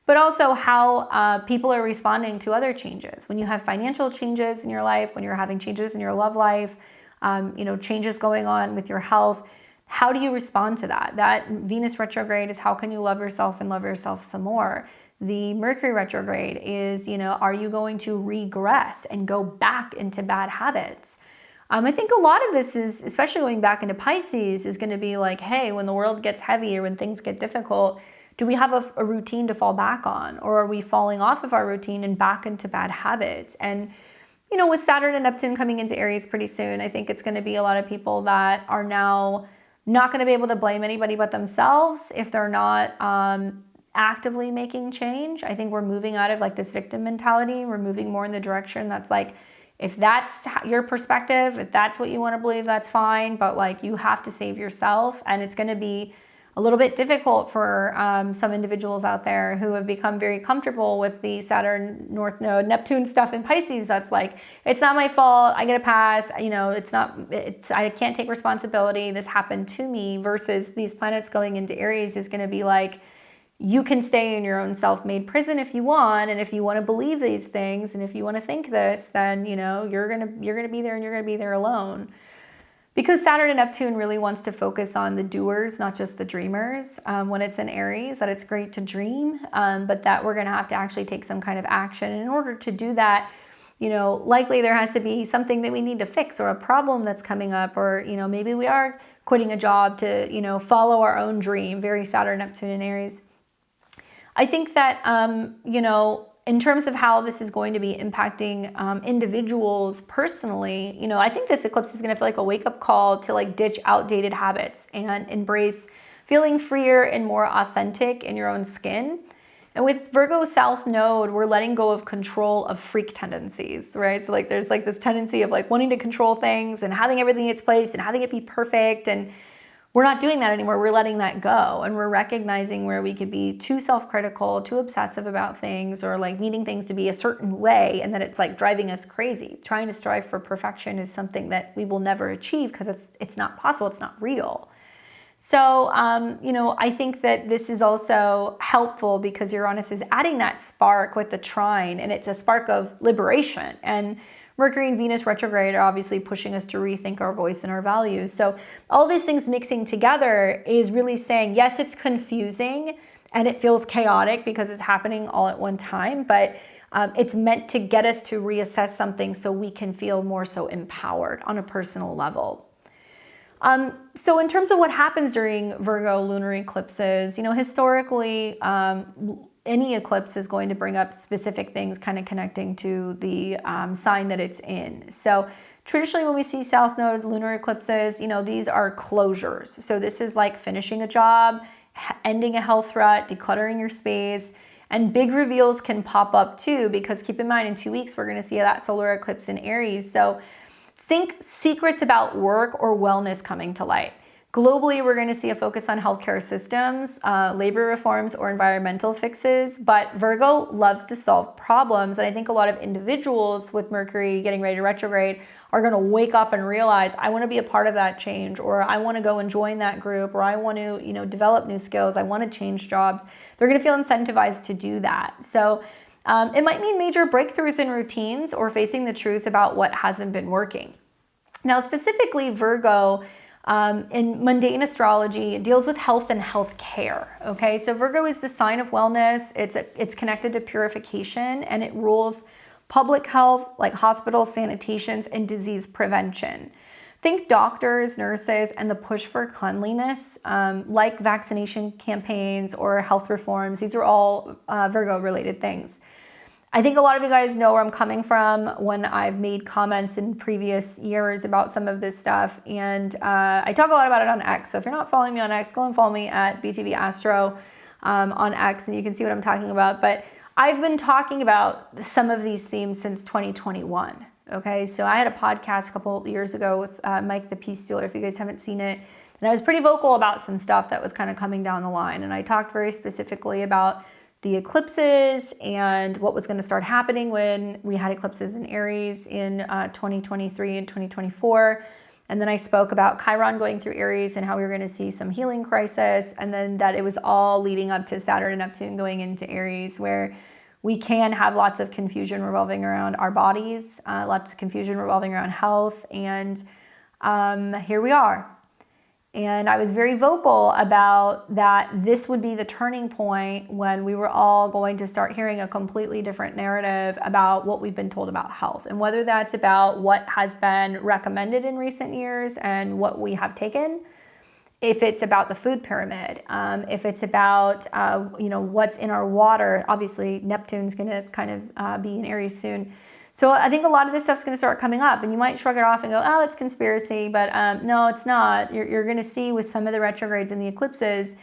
But also how people are responding to other changes. When you have financial changes in your life, when you're having changes in your love life, you know, changes going on with your health, how do you respond to that? That Venus retrograde is how can you love yourself and love yourself some more? The Mercury retrograde is, you know, are you going to regress and go back into bad habits? I think a lot of this is, especially going back into Pisces, is going to be like, hey, when the world gets heavy or when things get difficult, do we have a routine to fall back on? Or are we falling off of our routine and back into bad habits? And, you know, with Saturn and Neptune coming into Aries pretty soon, I think it's going to be a lot of people that are now not going to be able to blame anybody but themselves if they're not actively making change. I think we're moving out of like this victim mentality. We're moving more in the direction that's like, if that's your perspective, if that's what you want to believe, that's fine. But like, you have to save yourself. And it's going to be a little bit difficult for some individuals out there who have become very comfortable with the Saturn North Node Neptune stuff in Pisces. That's like, it's not my fault, I get a pass, you know, I can't take responsibility, this happened to me, versus these planets going into Aries is going to be like, you can stay in your own self-made prison if you want, and if you want to believe these things, and if you want to think this, then, you know, you're gonna be there, and you're gonna be there alone. Because Saturn and Neptune really wants to focus on the doers, not just the dreamers. When it's in Aries, that it's great to dream, but that we're gonna have to actually take some kind of action. And in order to do that, you know, likely there has to be something that we need to fix, or a problem that's coming up, or, you know, maybe we are quitting a job to, you know, follow our own dream. Very Saturn, Neptune, and Aries. I think that, you know, in terms of how this is going to be impacting individuals personally, you know, I think this eclipse is going to feel like a wake-up call to like ditch outdated habits and embrace feeling freer and more authentic in your own skin. And with Virgo South Node, we're letting go of control of freak tendencies, right? So like there's like this tendency of like wanting to control things and having everything in its place and having it be perfect, and we're not doing that anymore. We're letting that go, and we're recognizing where we could be too self-critical, too obsessive about things, or like needing things to be a certain way, and that it's like driving us crazy. Trying to strive for perfection is something that we will never achieve because it's not possible, it's not real. So, you know, I think that this is also helpful because Uranus is adding that spark with the trine, and it's a spark of liberation. And Mercury and Venus retrograde are obviously pushing us to rethink our voice and our values. So all these things mixing together is really saying, yes, it's confusing and it feels chaotic because it's happening all at one time, but it's meant to get us to reassess something so we can feel more so empowered on a personal level. So in terms of what happens during Virgo lunar eclipses, you know, historically, any eclipse is going to bring up specific things kind of connecting to the sign that it's in. So traditionally when we see South Node lunar eclipses, you know, these are closures. So this is like finishing a job, ending a health threat, decluttering your space. And big reveals can pop up too, because keep in mind, in 2 weeks, we're going to see that solar eclipse in Aries. So think secrets about work or wellness coming to light. Globally, we're going to see a focus on healthcare systems, labor reforms, or environmental fixes. But Virgo loves to solve problems. And I think a lot of individuals with Mercury getting ready to retrograde are going to wake up and realize, I want to be a part of that change, or I want to go and join that group, or I want to, develop new skills. I want to change jobs. They're going to feel incentivized to do that. So it might mean major breakthroughs in routines or facing the truth about what hasn't been working. Now, specifically Virgo, in mundane astrology, it deals with health and health care. Okay, so Virgo is the sign of wellness. It's connected to purification, and it rules public health, like hospitals, sanitations, and disease prevention. Think doctors, nurses, and the push for cleanliness, like vaccination campaigns or health reforms. These are all Virgo-related things. I think a lot of you guys know where I'm coming from when I've made comments in previous years about some of this stuff. And I talk a lot about it on X. So if you're not following me on X, go and follow me at BTV Astro on X, and you can see what I'm talking about. But I've been talking about some of these themes since 2021. Okay, so I had a podcast a couple years ago with Mike the Peace Stealer, if you guys haven't seen it. And I was pretty vocal about some stuff that was kind of coming down the line. And I talked very specifically about the eclipses and what was going to start happening when we had eclipses in Aries in 2023 and 2024. And then I spoke about Chiron going through Aries and how we were going to see some healing crisis. And then that it was all leading up to Saturn and Neptune going into Aries, where we can have lots of confusion revolving around our bodies, lots of confusion revolving around health. And here we are. And I was very vocal about that this would be the turning point when we were all going to start hearing a completely different narrative about what we've been told about health. And whether that's about what has been recommended in recent years and what we have taken, if it's about the food pyramid, if it's about what's in our water. Obviously, Neptune's going to kind of be in Aries soon. So I think a lot of this stuff's going to start coming up, and you might shrug it off and go, oh, it's conspiracy, but no, it's not. You're going to see with some of the retrogrades and the eclipses,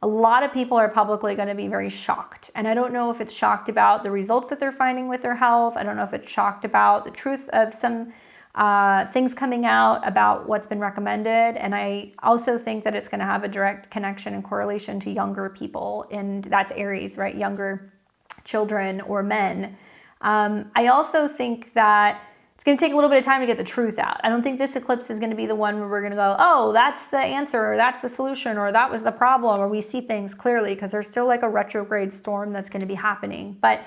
a lot of people are publicly going to be very shocked. And I don't know if it's shocked about the results that they're finding with their health. I don't know if it's shocked about the truth of some things coming out about what's been recommended. And I also think that it's going to have a direct connection and correlation to younger people, and that's Aries, right? Younger children or men. I also think that it's going to take a little bit of time to get the truth out. I don't think this eclipse is going to be the one where we're going to go, oh, that's the answer, or that's the solution, or that was the problem, or we see things clearly, because there's still like a retrograde storm that's going to be happening. But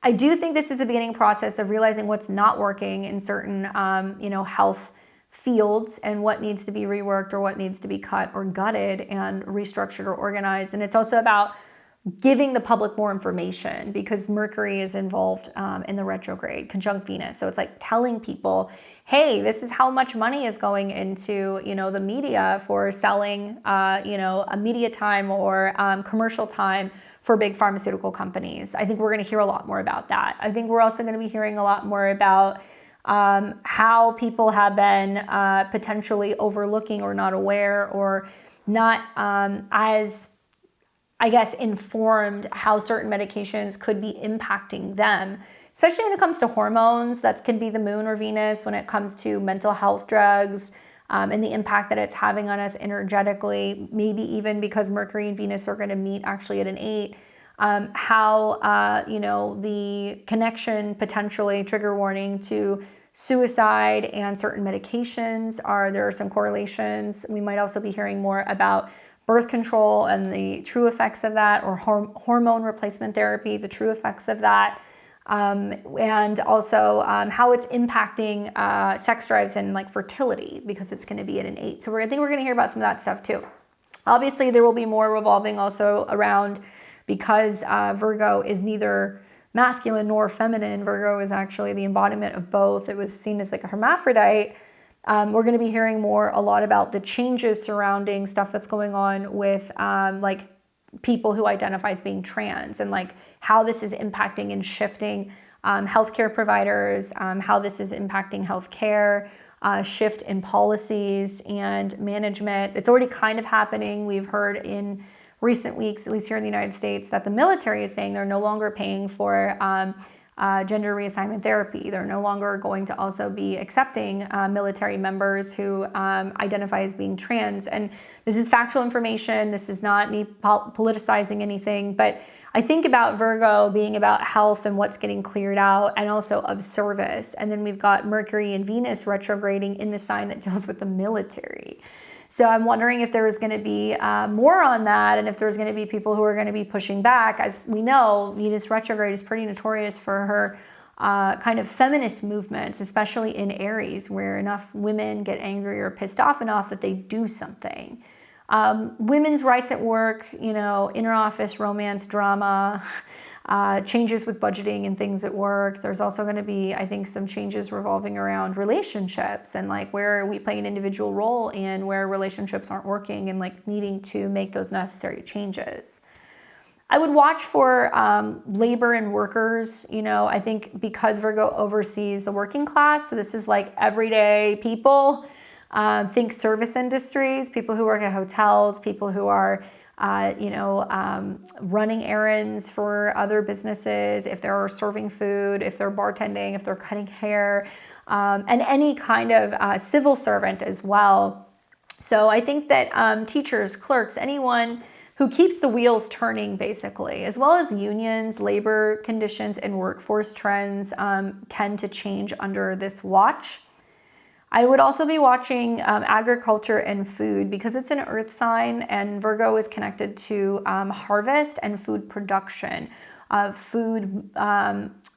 I do think this is the beginning process of realizing what's not working in certain, health fields, and what needs to be reworked, or what needs to be cut or gutted and restructured or organized. And it's also about giving the public more information, because Mercury is involved in the retrograde, conjunct Venus. So it's like telling people, hey, this is how much money is going into, the media for selling, a media time or commercial time for big pharmaceutical companies. I think we're going to hear a lot more about that. I think we're also going to be hearing a lot more about how people have been potentially overlooking or not aware or not as, informed how certain medications could be impacting them, especially when it comes to hormones. That can be the moon or Venus when it comes to mental health drugs and the impact that it's having on us energetically, maybe even because Mercury and Venus are going to meet actually at an 8. The connection, potentially, trigger warning, to suicide and certain medications there are some correlations. We might also be hearing more about birth control and the true effects of that, or hormone replacement therapy, the true effects of that, and also how it's impacting sex drives and like fertility, because it's going to be at an 8. So I think we're going to hear about some of that stuff too. Obviously, there will be more revolving also around, because Virgo is neither masculine nor feminine. Virgo is actually the embodiment of both. It was seen as like a hermaphrodite. We're going to be hearing a lot about the changes surrounding stuff that's going on with people who identify as being trans, and like how this is impacting and shifting healthcare providers, how this is impacting healthcare, shift in policies and management. It's already kind of happening. We've heard in recent weeks, at least here in the United States, that the military is saying they're no longer paying for gender reassignment therapy. They're no longer going to also be accepting military members who identify as being trans. And this is factual information. This is not me politicizing anything, but I think about Virgo being about health and what's getting cleared out, and also of service. And then we've got Mercury and Venus retrograding in the sign that deals with the military. So I'm wondering if there is going to be more on that, and if there's going to be people who are going to be pushing back. As we know, Venus retrograde is pretty notorious for her kind of feminist movements, especially in Aries, where enough women get angry or pissed off enough that they do something. Women's rights at work, you know, inter-office romance drama, changes with budgeting and things at work. There's also going to be, I think, some changes revolving around relationships and like where we play an individual role and where relationships aren't working and like needing to make those necessary changes. I would watch for labor and workers. You know, I think because Virgo oversees the working class, so this is like everyday people. Think service industries, people who work at hotels, people who are, running errands for other businesses, if they're serving food, if they're bartending, if they're cutting hair, and any kind of civil servant as well. So I think that teachers, clerks, anyone who keeps the wheels turning basically, as well as unions, labor conditions, and workforce trends tend to change under this watch. I would also be watching agriculture and food because it's an earth sign, and Virgo is connected to harvest and food production, food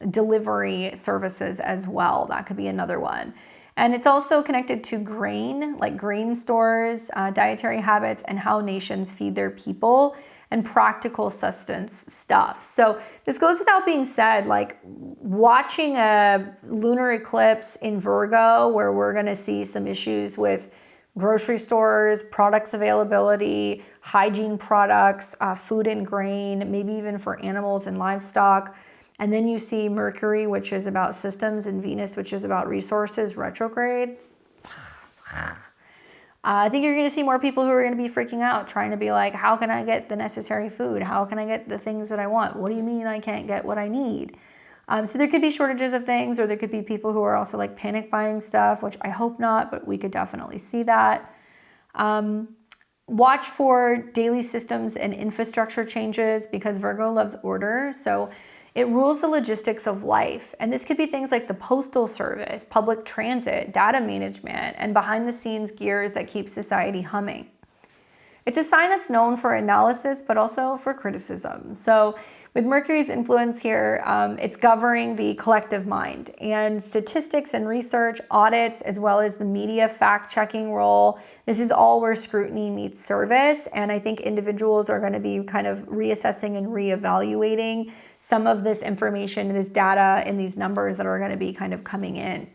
delivery services as well. That could be another one. And it's also connected to grain, like grain stores, dietary habits, and how nations feed their people, and practical sustenance stuff. So this goes without being said, like watching a lunar eclipse in Virgo where we're gonna see some issues with grocery stores, products availability, hygiene products, food and grain, maybe even for animals and livestock. And then you see Mercury, which is about systems, and Venus, which is about resources, retrograde. I think you're going to see more people who are going to be freaking out, trying to be like, how can I get the necessary food? How can I get the things that I want? What do you mean I can't get what I need? So there could be shortages of things, or there could be people who are also like panic buying stuff, which I hope not, but we could definitely see that. Watch for daily systems and infrastructure changes because Virgo loves order. So it rules the logistics of life. And this could be things like the postal service, public transit, data management, and behind the scenes gears that keep society humming. It's a sign that's known for analysis, but also for criticism. So with Mercury's influence here, it's governing the collective mind, and statistics and research, audits, as well as the media fact-checking role. This is all where scrutiny meets service. And I think individuals are going to be kind of reassessing and reevaluating some of this information, this data, and these numbers that are going to be kind of coming in.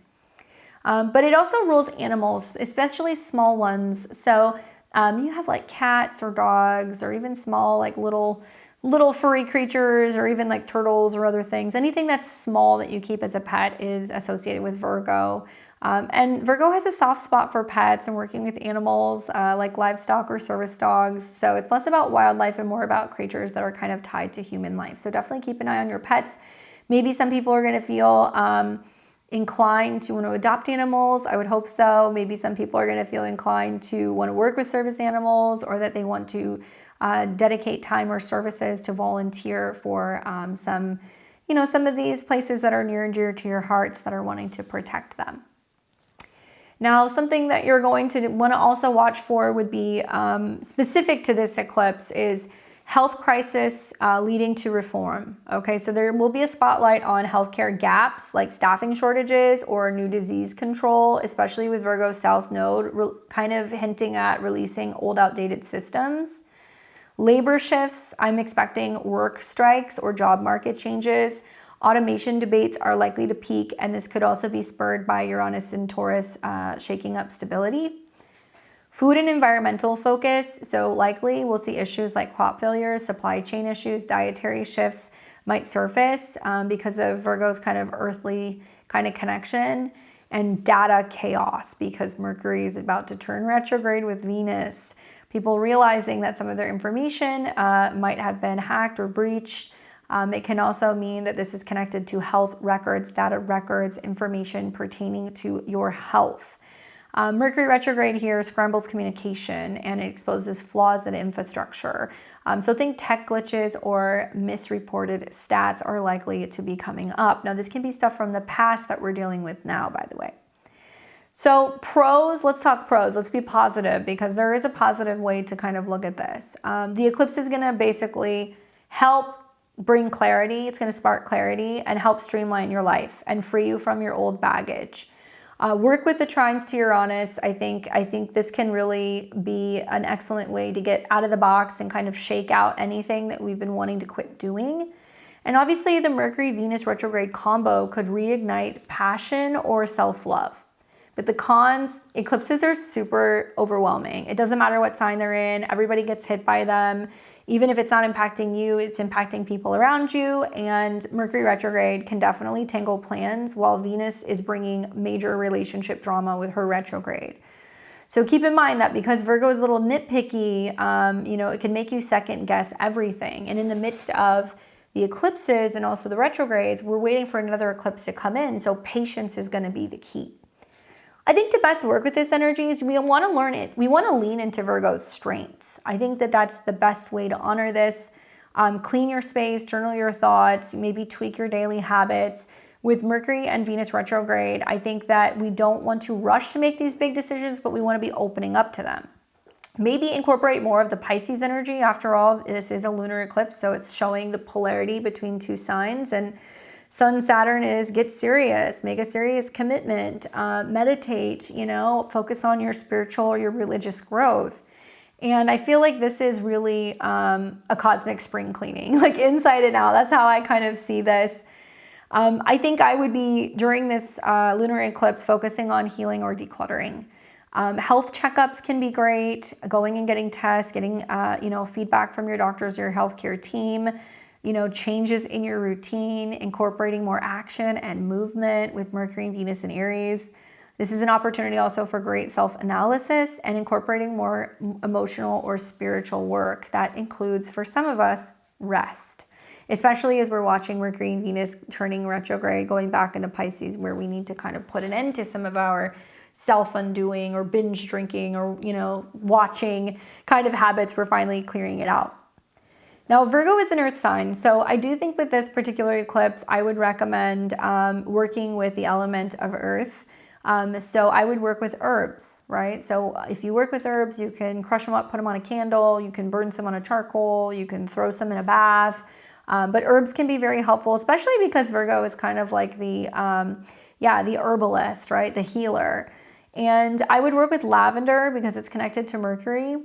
But it also rules animals, especially small ones. So you have like cats or dogs, or even small like little furry creatures, or even like turtles or other things. Anything that's small that you keep as a pet is associated with Virgo. And Virgo has a soft spot for pets and working with animals like livestock or service dogs. So it's less about wildlife and more about creatures that are kind of tied to human life. So definitely keep an eye on your pets. Maybe some people are going to feel inclined to want to adopt animals. I would hope so. Maybe some people are going to feel inclined to want to work with service animals, or that they want to dedicate time or services to volunteer for some of these places that are near and dear to your hearts that are wanting to protect them. Now, something that you're going to want to also watch for would be specific to this eclipse is health crisis leading to reform. Okay, so there will be a spotlight on healthcare gaps like staffing shortages or new disease control, especially with Virgo South Node, kind of hinting at releasing old outdated systems. Labor shifts, I'm expecting work strikes or job market changes. Automation debates are likely to peak, and this could also be spurred by Uranus and Taurus shaking up stability. Food and environmental focus, so likely we'll see issues like crop failures, supply chain issues, dietary shifts might surface because of Virgo's kind of earthly kind of connection, and data chaos because Mercury is about to turn retrograde with Venus. people realizing that some of their information might have been hacked or breached. It can also mean that this is connected to health records, data records, information pertaining to your health. Mercury retrograde here scrambles communication and it exposes flaws in infrastructure. So think tech glitches or misreported stats are likely to be coming up. Now, this can be stuff from the past that we're dealing with now, by the way. So pros, let's talk pros. Let's be positive because there is a positive way to kind of look at this. The eclipse is going to basically help bring clarity. It's going to spark clarity and help streamline your life and free you from your old baggage. Work with the trines to Uranus. I think this can really be an excellent way to get out of the box and kind of shake out anything that we've been wanting to quit doing. And obviously the Mercury-Venus retrograde combo could reignite passion or self-love. But the cons, eclipses are super overwhelming. It doesn't matter what sign they're in. Everybody gets hit by them. Even if it's not impacting you, it's impacting people around you. And Mercury retrograde can definitely tangle plans while Venus is bringing major relationship drama with her retrograde. So keep in mind that because Virgo is a little nitpicky, it can make you second guess everything. And in the midst of the eclipses and also the retrogrades, we're waiting for another eclipse to come in. So patience is going to be the key. I think to best work with this energy is we want to learn it. We want to lean into Virgo's strengths. I think that that's the best way to honor this. Clean your space, journal your thoughts, maybe tweak your daily habits. With Mercury and Venus retrograde, I think that we don't want to rush to make these big decisions, but we want to be opening up to them. Maybe incorporate more of the Pisces energy. After all, this is a lunar eclipse, so it's showing the polarity between two signs. And Sun Saturn is get serious, make a serious commitment, meditate, focus on your spiritual or your religious growth. And I feel like this is really a cosmic spring cleaning, like inside and out. That's how I kind of see this. I think I would be, during this lunar eclipse, focusing on healing or decluttering. Health checkups can be great, going and getting tests, getting, feedback from your doctors, your healthcare team. Changes in your routine, incorporating more action and movement with Mercury and Venus and Aries. This is an opportunity also for great self-analysis and incorporating more emotional or spiritual work. That includes, for some of us, rest, especially as we're watching Mercury and Venus turning retrograde, going back into Pisces, where we need to kind of put an end to some of our self-undoing or binge drinking or, watching kind of habits. We're finally clearing it out. Now, Virgo is an earth sign, so I do think with this particular eclipse, I would recommend working with the element of earth. So I would work with herbs, right? So if you work with herbs, you can crush them up, put them on a candle, you can burn some on a charcoal, you can throw some in a bath. But herbs can be very helpful, especially because Virgo is kind of like the herbalist, right? The healer. And I would work with lavender because it's connected to Mercury,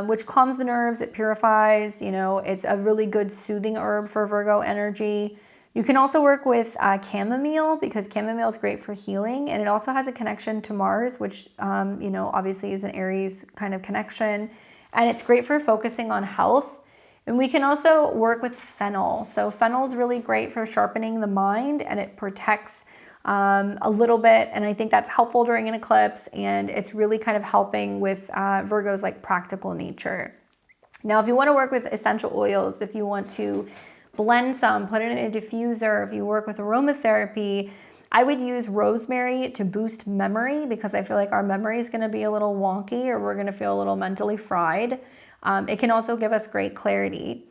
which calms the nerves, it purifies, it's a really good soothing herb for Virgo energy. You can also work with chamomile because chamomile is great for healing, and it also has a connection to Mars, which, obviously is an Aries kind of connection, and it's great for focusing on health. And we can also work with fennel. So fennel is really great for sharpening the mind, and it protects a little bit, and I think that's helpful during an eclipse, and it's really kind of helping with Virgo's like practical nature. Now, if you want to work with essential oils, if you want to blend some, put it in a diffuser, if you work with aromatherapy, I would use rosemary to boost memory because I feel like our memory is going to be a little wonky or we're going to feel a little mentally fried. It can also give us great clarity.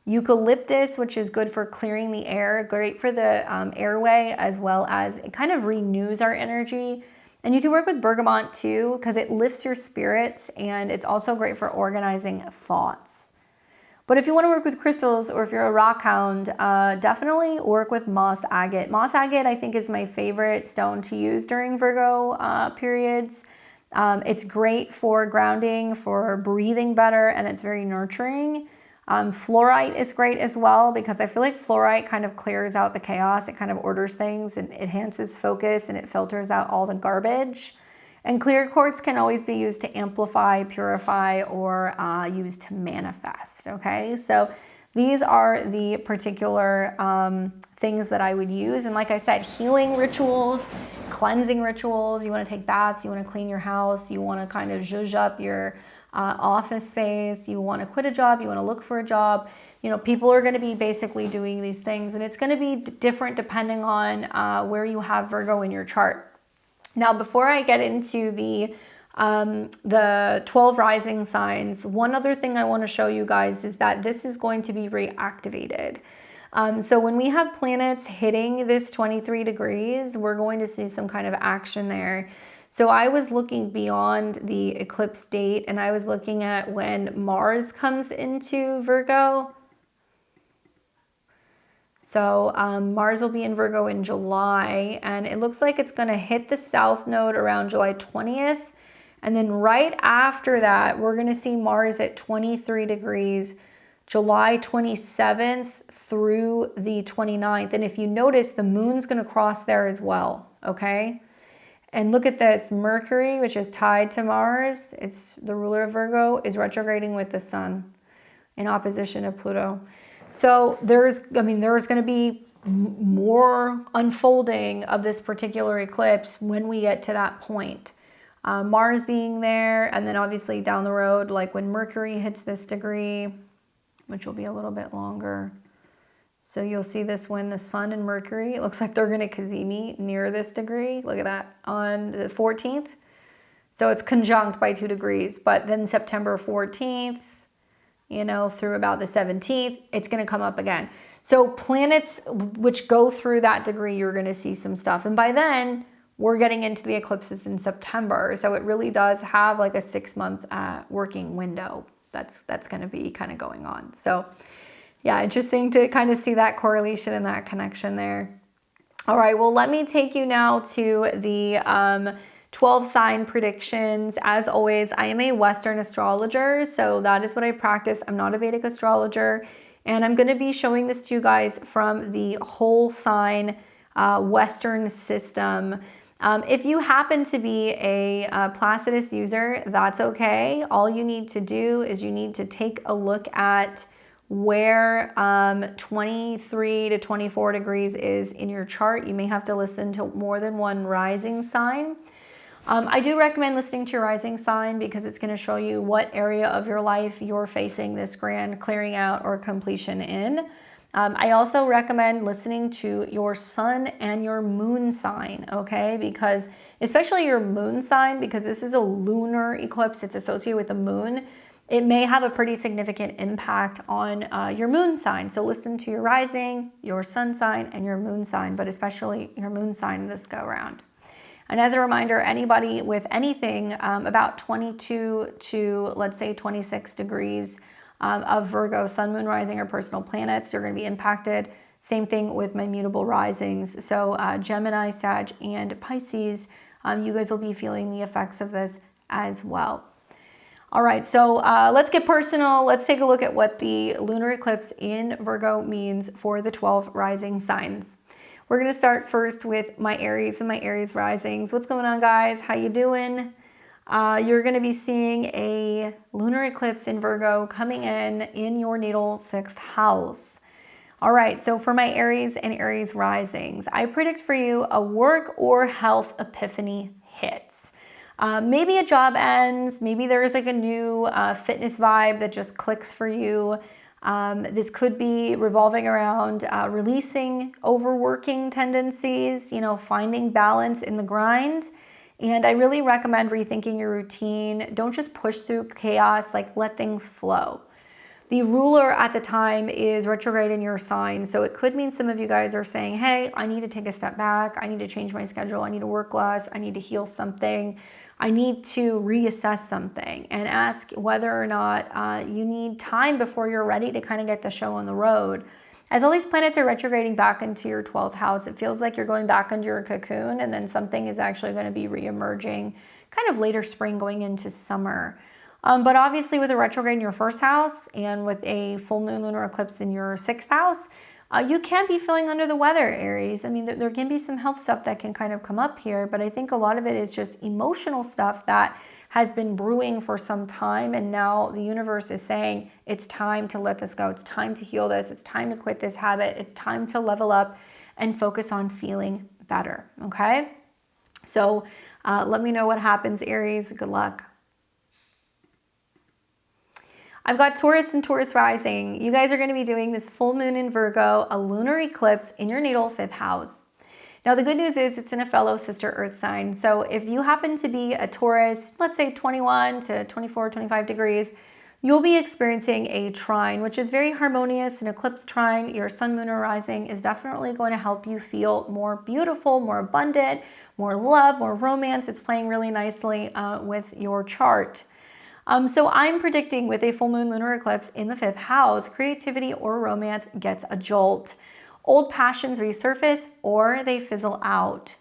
Eucalyptus, which is good for clearing the air, great for the airway, as well as it kind of renews our energy. And you can work with bergamot too, because it lifts your spirits, and it's also great for organizing thoughts. But if you want to work with crystals, or if you're a rock hound, definitely work with moss agate. Moss agate, I think, is my favorite stone to use during Virgo periods. It's great for grounding, for breathing better, and it's very nurturing. Fluorite is great as well because I feel like fluorite kind of clears out the chaos. It kind of orders things and it enhances focus and it filters out all the garbage. And clear quartz can always be used to amplify, purify, or used to manifest, okay? So these are the particular things that I would use. And like I said, healing rituals, cleansing rituals, you wanna take baths, you wanna clean your house, you wanna kind of zhuzh up your office space, you want to quit a job, you want to look for a job. You know, people are going to be basically doing these things, and it's going to be different depending on where you have Virgo in your chart. Now, before I get into the 12 rising signs, one other thing I want to show you guys is that this is going to be reactivated. So when we have planets hitting this 23 degrees, we're going to see some kind of action there. So I was looking beyond the eclipse date, and I was looking at when Mars comes into Virgo. So Mars will be in Virgo in July, and it looks like it's going to hit the south node around July 20th. And then right after that, we're going to see Mars at 23 degrees, July 27th through the 29th. And if you notice, the moon's going to cross there as well, okay? And look at this, Mercury, which is tied to Mars, it's the ruler of Virgo, is retrograding with the sun in opposition to Pluto. So there's going to be more unfolding of this particular eclipse when we get to that point. Mars being there, and then obviously down the road, like when Mercury hits this degree, which will be a little bit longer. So you'll see this when the sun and Mercury, it looks like they're going to cazimi near this degree. Look at that, on the 14th. So it's conjunct by 2 degrees, but then September 14th, you know, through about the 17th, it's going to come up again. So planets which go through that degree, you're going to see some stuff. And by then, we're getting into the eclipses in September. So it really does have like a 6-month working window that's going to be kind of going on. So yeah, interesting to kind of see that correlation and that connection there. All right, well, let me take you now to the 12 sign predictions. As always, I am a Western astrologer, so that is what I practice. I'm not a Vedic astrologer, and I'm going to be showing this to you guys from the whole sign Western system. If you happen to be a Placidus user, that's okay. All you need to do is you need to take a look at where 23 to 24 degrees is in your chart. You may have to listen to more than one rising sign. I do recommend listening to your rising sign because it's going to show you what area of your life you're facing this grand clearing out or completion in. I also recommend listening to your sun and your moon sign, okay? Because especially your moon sign, because this is a lunar eclipse, it's associated with the moon, it may have a pretty significant impact on your moon sign. So listen to your rising, your sun sign, and your moon sign, but especially your moon sign this go around. And as a reminder, anybody with anything about 22 to, let's say, 26 degrees of Virgo, sun, moon, rising, or personal planets, you're going to be impacted. Same thing with my mutable risings. So Gemini, Sag, and Pisces, you guys will be feeling the effects of this as well. All right, so let's get personal. Let's take a look at what the lunar eclipse in Virgo means for the 12 rising signs. We're going to start first with my Aries and my Aries risings. What's going on, guys? How you doing? You're going to be seeing a lunar eclipse in Virgo coming in your natal 6th house. All right, so for my Aries and Aries risings, I predict for you a work or health epiphany hits. Maybe a job ends, maybe there's like a new fitness vibe that just clicks for you. This could be revolving around releasing overworking tendencies, you know, finding balance in the grind. And I really recommend rethinking your routine. Don't just push through chaos, like let things flow. The ruler at the time is retrograde in your sign. So it could mean some of you guys are saying, hey, I need to take a step back. I need to change my schedule. I need to work less. I need to heal something. I need to reassess something and ask whether or not you need time before you're ready to kind of get the show on the road. As all these planets are retrograding back into your 12th house, it feels like you're going back into your cocoon, and then something is actually going to be reemerging kind of later spring going into summer. But obviously with a retrograde in your 1st house and with a full moon lunar eclipse in your 6th house, you can be feeling under the weather, Aries. I mean, there can be some health stuff that can kind of come up here, but I think a lot of it is just emotional stuff that has been brewing for some time, and now the universe is saying it's time to let this go. It's time to heal this. It's time to quit this habit. It's time to level up and focus on feeling better, okay? So let me know what happens, Aries. Good luck. I've got Taurus and Taurus rising. You guys are going to be doing this full moon in Virgo, a lunar eclipse in your natal 5th house. Now, the good news is it's in a fellow sister earth sign. So if you happen to be a Taurus, let's say 21 to 24, 25 degrees, you'll be experiencing a trine, which is very harmonious. An eclipse trine, your sun, moon, or rising, is definitely going to help you feel more beautiful, more abundant, more love, more romance. It's playing really nicely with your chart. So I'm predicting with a full moon lunar eclipse in the 5th house, creativity or romance gets a jolt. Old passions resurface or they fizzle out.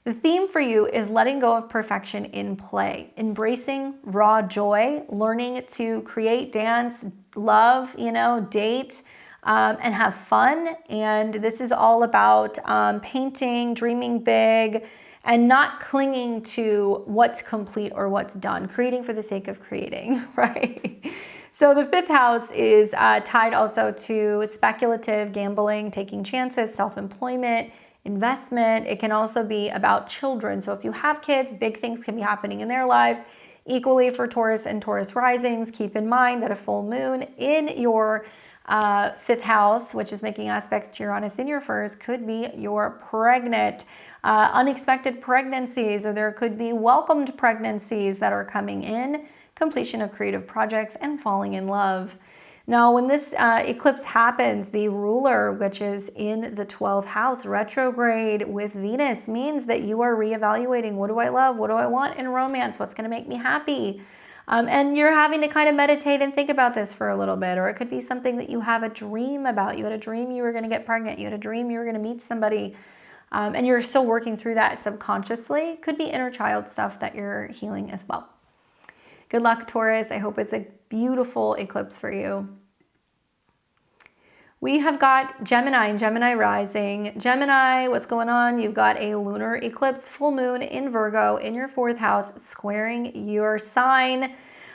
The theme for you is letting go of perfection in play, embracing raw joy, learning to create, dance, love, date, and have fun. And this is all about painting, dreaming big, and not clinging to what's complete or what's done, creating for the sake of creating, right? So the 5th house is tied also to speculative gambling, taking chances, self-employment, investment. It can also be about children. So if you have kids, big things can be happening in their lives. Equally for Taurus and Taurus risings, keep in mind that a full moon in your 5th house, which is making aspects to Uranus in your first, could be your pregnant, unexpected pregnancies, or there could be welcomed pregnancies that are coming in, completion of creative projects, and falling in love. Now, when this eclipse happens, the ruler, which is in the 12th house, retrograde with Venus, means that you are reevaluating, what do I love? What do I want in romance? What's going to make me happy? And you're having to kind of meditate and think about this for a little bit. Or it could be something that you have a dream about. You had a dream you were going to get pregnant. You had a dream you were going to meet somebody. And you're still working through that subconsciously. Could be inner child stuff that you're healing as well. Good luck, Taurus. I hope it's a beautiful eclipse for you. We have got Gemini and Gemini rising. Gemini, what's going on? You've got a lunar eclipse full moon in Virgo in your 4th house, squaring your sign.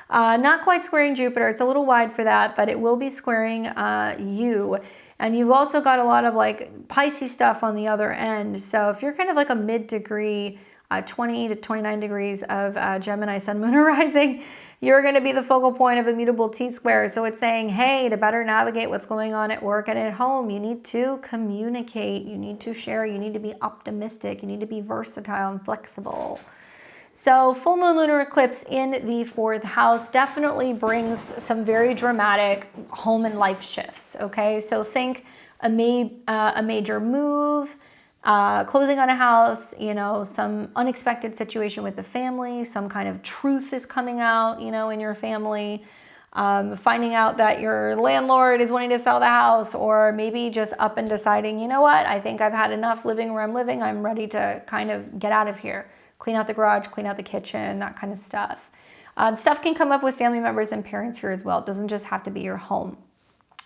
Not quite squaring Jupiter. It's a little wide for that, but it will be squaring you. And you've also got a lot of like Pisces stuff on the other end. So if you're kind of like a mid-degree, 20 to 29 degrees of Gemini sun, moon, or rising, you're going to be the focal point of a mutable T-square. So it's saying, hey, to better navigate what's going on at work and at home, you need to communicate, you need to share, you need to be optimistic, you need to be versatile and flexible. So full moon lunar eclipse in the 4th house definitely brings some very dramatic home and life shifts, okay? So think a major move, closing on a house, some unexpected situation with the family, some kind of truth is coming out, in your family, finding out that your landlord is wanting to sell the house, or maybe just up and deciding, you know what, I think I've had enough living where I'm living. I'm ready to kind of get out of here. Clean out the garage, clean out the kitchen, that kind of stuff. Stuff can come up with family members and parents here as well. It doesn't just have to be your home.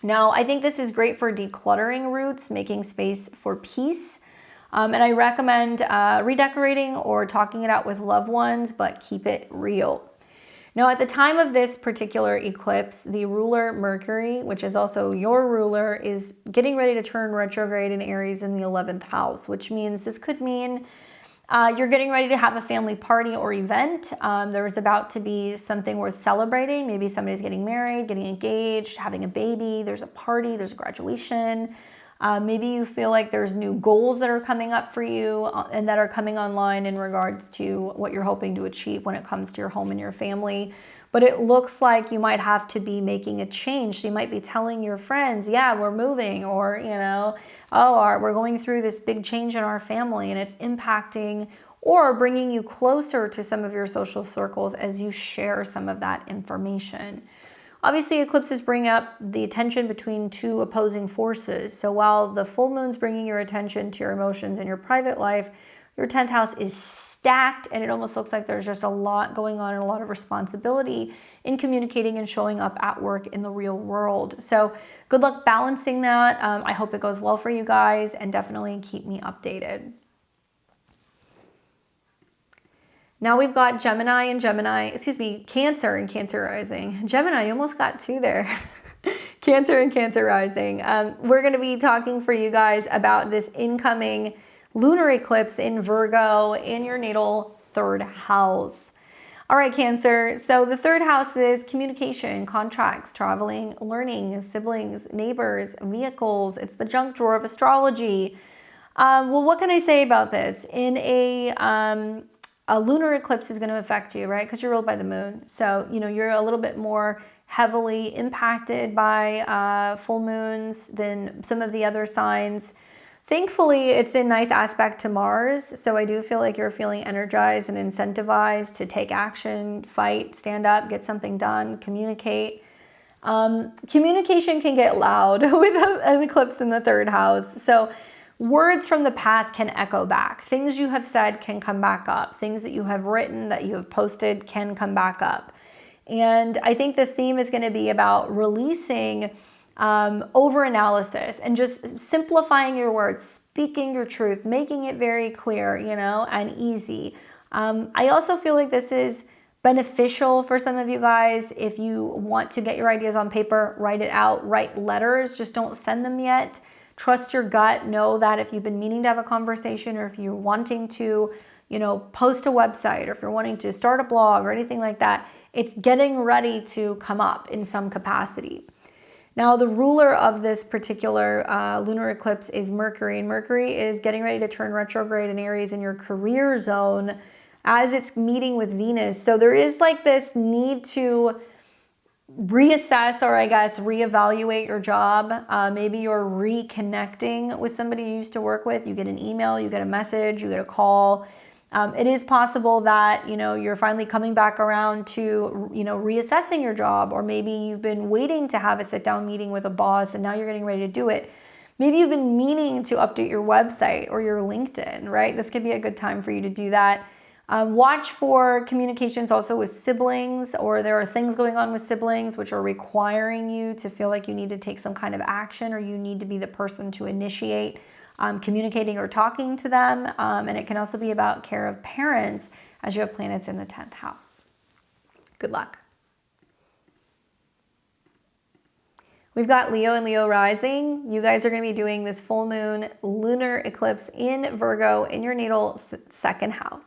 Now, I think this is great for decluttering roots, making space for peace. And I recommend redecorating or talking it out with loved ones, but keep it real. Now, at the time of this particular eclipse, the ruler Mercury, which is also your ruler, is getting ready to turn retrograde in Aries in the 11th house, which means this could mean you're getting ready to have a family party or event. There's about to be something worth celebrating. Maybe somebody's getting married, getting engaged, having a baby. There's a party, there's a graduation. Maybe you feel like there's new goals that are coming up for you and that are coming online in regards to what you're hoping to achieve when it comes to your home and your family. But it looks like you might have to be making a change. So you might be telling your friends, yeah, we're moving, or, we're going through this big change in our family, and it's impacting or bringing you closer to some of your social circles as you share some of that information. Obviously, eclipses bring up the tension between two opposing forces. So while the full moon's bringing your attention to your emotions in your private life, your 10th house is stacked, and it almost looks like there's just a lot going on and a lot of responsibility in communicating and showing up at work in the real world. So good luck balancing that. I hope it goes well for you guys, and definitely keep me updated. Now we've got Cancer and Cancer rising. Gemini, you almost got two there. Cancer and Cancer rising. We're going to be talking for you guys about this incoming lunar eclipse in Virgo in your natal 3rd house. All right, Cancer. So the third house is communication, contracts, traveling, learning, siblings, neighbors, vehicles. It's the junk drawer of astrology. Well, what can I say about this? In a lunar eclipse is going to affect you, right? Because you're ruled by the moon. So, you know, you're a little bit more heavily impacted by full moons than some of the other signs. Thankfully, it's in nice aspect to Mars, so I do feel like you're feeling energized and incentivized to take action, fight, stand up, get something done, communicate. Communication can get loud with an eclipse in the third house. So words from the past can echo back. Things you have said can come back up. Things that you have written, that you have posted can come back up. And I think the theme is going to be about releasing over-analysis and just simplifying your words, speaking your truth, making it very clear, you know, and easy. I also feel like this is beneficial for some of you guys. If you want to get your ideas on paper, write it out, write letters, just don't send them yet. Trust your gut. Know that if you've been meaning to have a conversation, or if you're wanting to, you know, post a website, or if you're wanting to start a blog or anything like that, it's getting ready to come up in some capacity. Now, the ruler of this particular lunar eclipse is Mercury, and Mercury is getting ready to turn retrograde in Aries in your career zone as it's meeting with Venus. So there is like this need to reassess, or I guess reevaluate your job. Maybe you're reconnecting with somebody you used to work with. You get an email, you get a message, you get a call. It is possible that, you know, you're finally coming back around to, you know, reassessing your job, or maybe you've been waiting to have a sit-down meeting with a boss and now you're getting ready to do it. Maybe you've been meaning to update your website or your LinkedIn, right? This could be a good time for you to do that. Watch for communications also with siblings, or there are things going on with siblings which are requiring you to feel like you need to take some kind of action, or you need to be the person to initiate communicating or talking to them. And it can also be about care of parents as you have planets in the 10th house. Good luck. We've got Leo and Leo rising. You guys are going to be doing this full moon lunar eclipse in Virgo in your natal second house.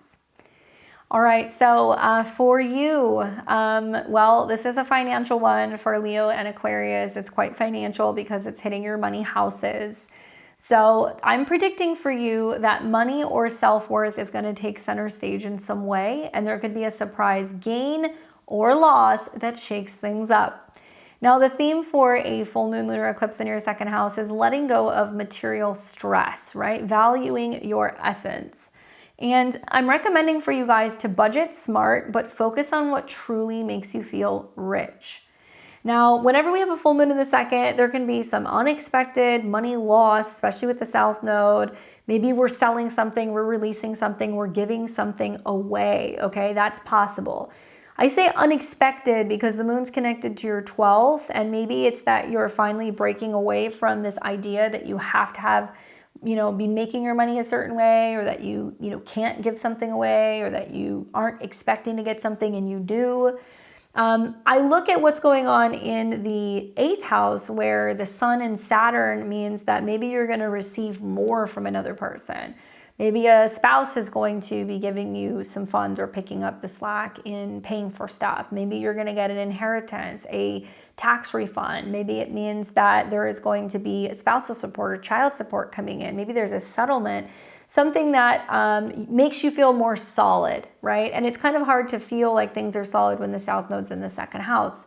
All right, so for you, well, this is a financial one for Leo and Aquarius. It's quite financial because it's hitting your money houses. So I'm predicting for you that money or self-worth is going to take center stage in some way, and there could be a surprise gain or loss that shakes things up. Now, the theme for a full moon lunar eclipse in your second house is letting go of material stress, right? Valuing your essence. And I'm recommending for you guys to budget smart, but focus on what truly makes you feel rich. Now, whenever we have a full moon in the second, there can be some unexpected money loss, especially with the South Node. Maybe we're selling something, we're releasing something, we're giving something away, okay? That's possible. I say unexpected because the moon's connected to your 12th, and maybe it's that you're finally breaking away from this idea that you have to have, you know, be making your money a certain way, or that you can't give something away, or that you aren't expecting to get something and you do. I look at what's going on in the 8th house, where the Sun and Saturn means that maybe you're going to receive more from another person. Maybe a spouse is going to be giving you some funds or picking up the slack in paying for stuff. Maybe you're going to get an inheritance, a tax refund. Maybe it means that there is going to be spousal support or child support coming in. Maybe there's a settlement. Something that makes you feel more solid, right? And it's kind of hard to feel like things are solid when the South Node's in the second house.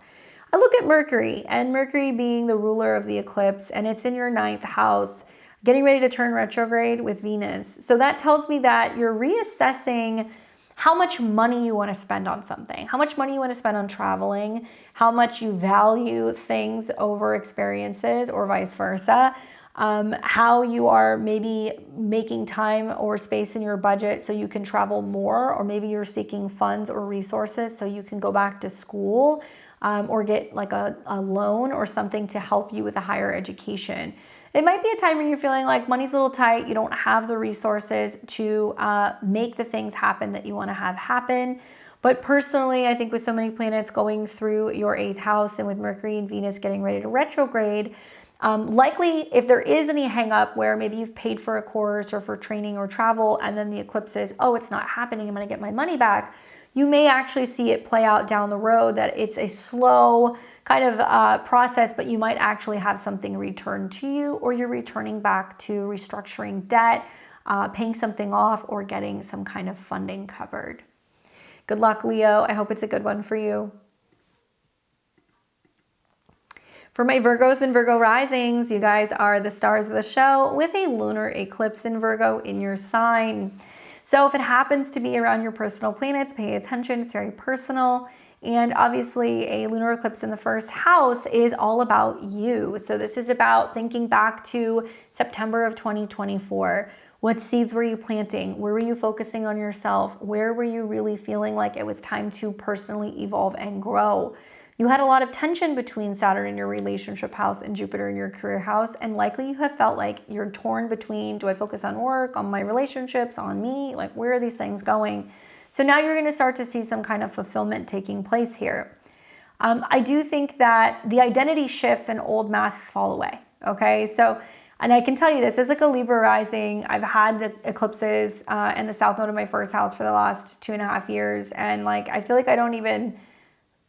I look at Mercury, and Mercury being the ruler of the eclipse, and it's in your 9th house, getting ready to turn retrograde with Venus. So that tells me that you're reassessing how much money you want to spend on something, how much money you want to spend on traveling, how much you value things over experiences, or vice versa. How you are maybe making time or space in your budget so you can travel more, or maybe you're seeking funds or resources so you can go back to school, or get like a loan or something to help you with a higher education. It might be a time when you're feeling like money's a little tight, you don't have the resources to make the things happen that you want to have happen. But personally, I think with so many planets going through your 8th house, and with Mercury and Venus getting ready to retrograde, likely if there is any hang up where maybe you've paid for a course or for training or travel, and then the eclipse says, oh, it's not happening, I'm going to get my money back, you may actually see it play out down the road, that it's a slow kind of process, but you might actually have something returned to you, or you're returning back to restructuring debt, paying something off, or getting some kind of funding covered. Good luck, Leo. I hope it's a good one for you. For my Virgos and Virgo risings, you guys are the stars of the show with a lunar eclipse in Virgo in your sign. So if it happens to be around your personal planets, pay attention. It's very personal. And obviously a lunar eclipse in the first house is all about you. So this is about thinking back to September of 2024. What seeds were you planting? Where were you focusing on yourself? Where were you really feeling like it was time to personally evolve and grow? You had a lot of tension between Saturn in your relationship house and Jupiter in your career house, and likely you have felt like you're torn between, do I focus on work, on my relationships, on me? Like, where are these things going? So now you're going to start to see some kind of fulfillment taking place here. I do think that the identity shifts and old masks fall away, okay? So, and I can tell you this, as like a Libra rising, I've had the eclipses and the south node of my first house for the last 2.5 years, and like, I feel like I don't even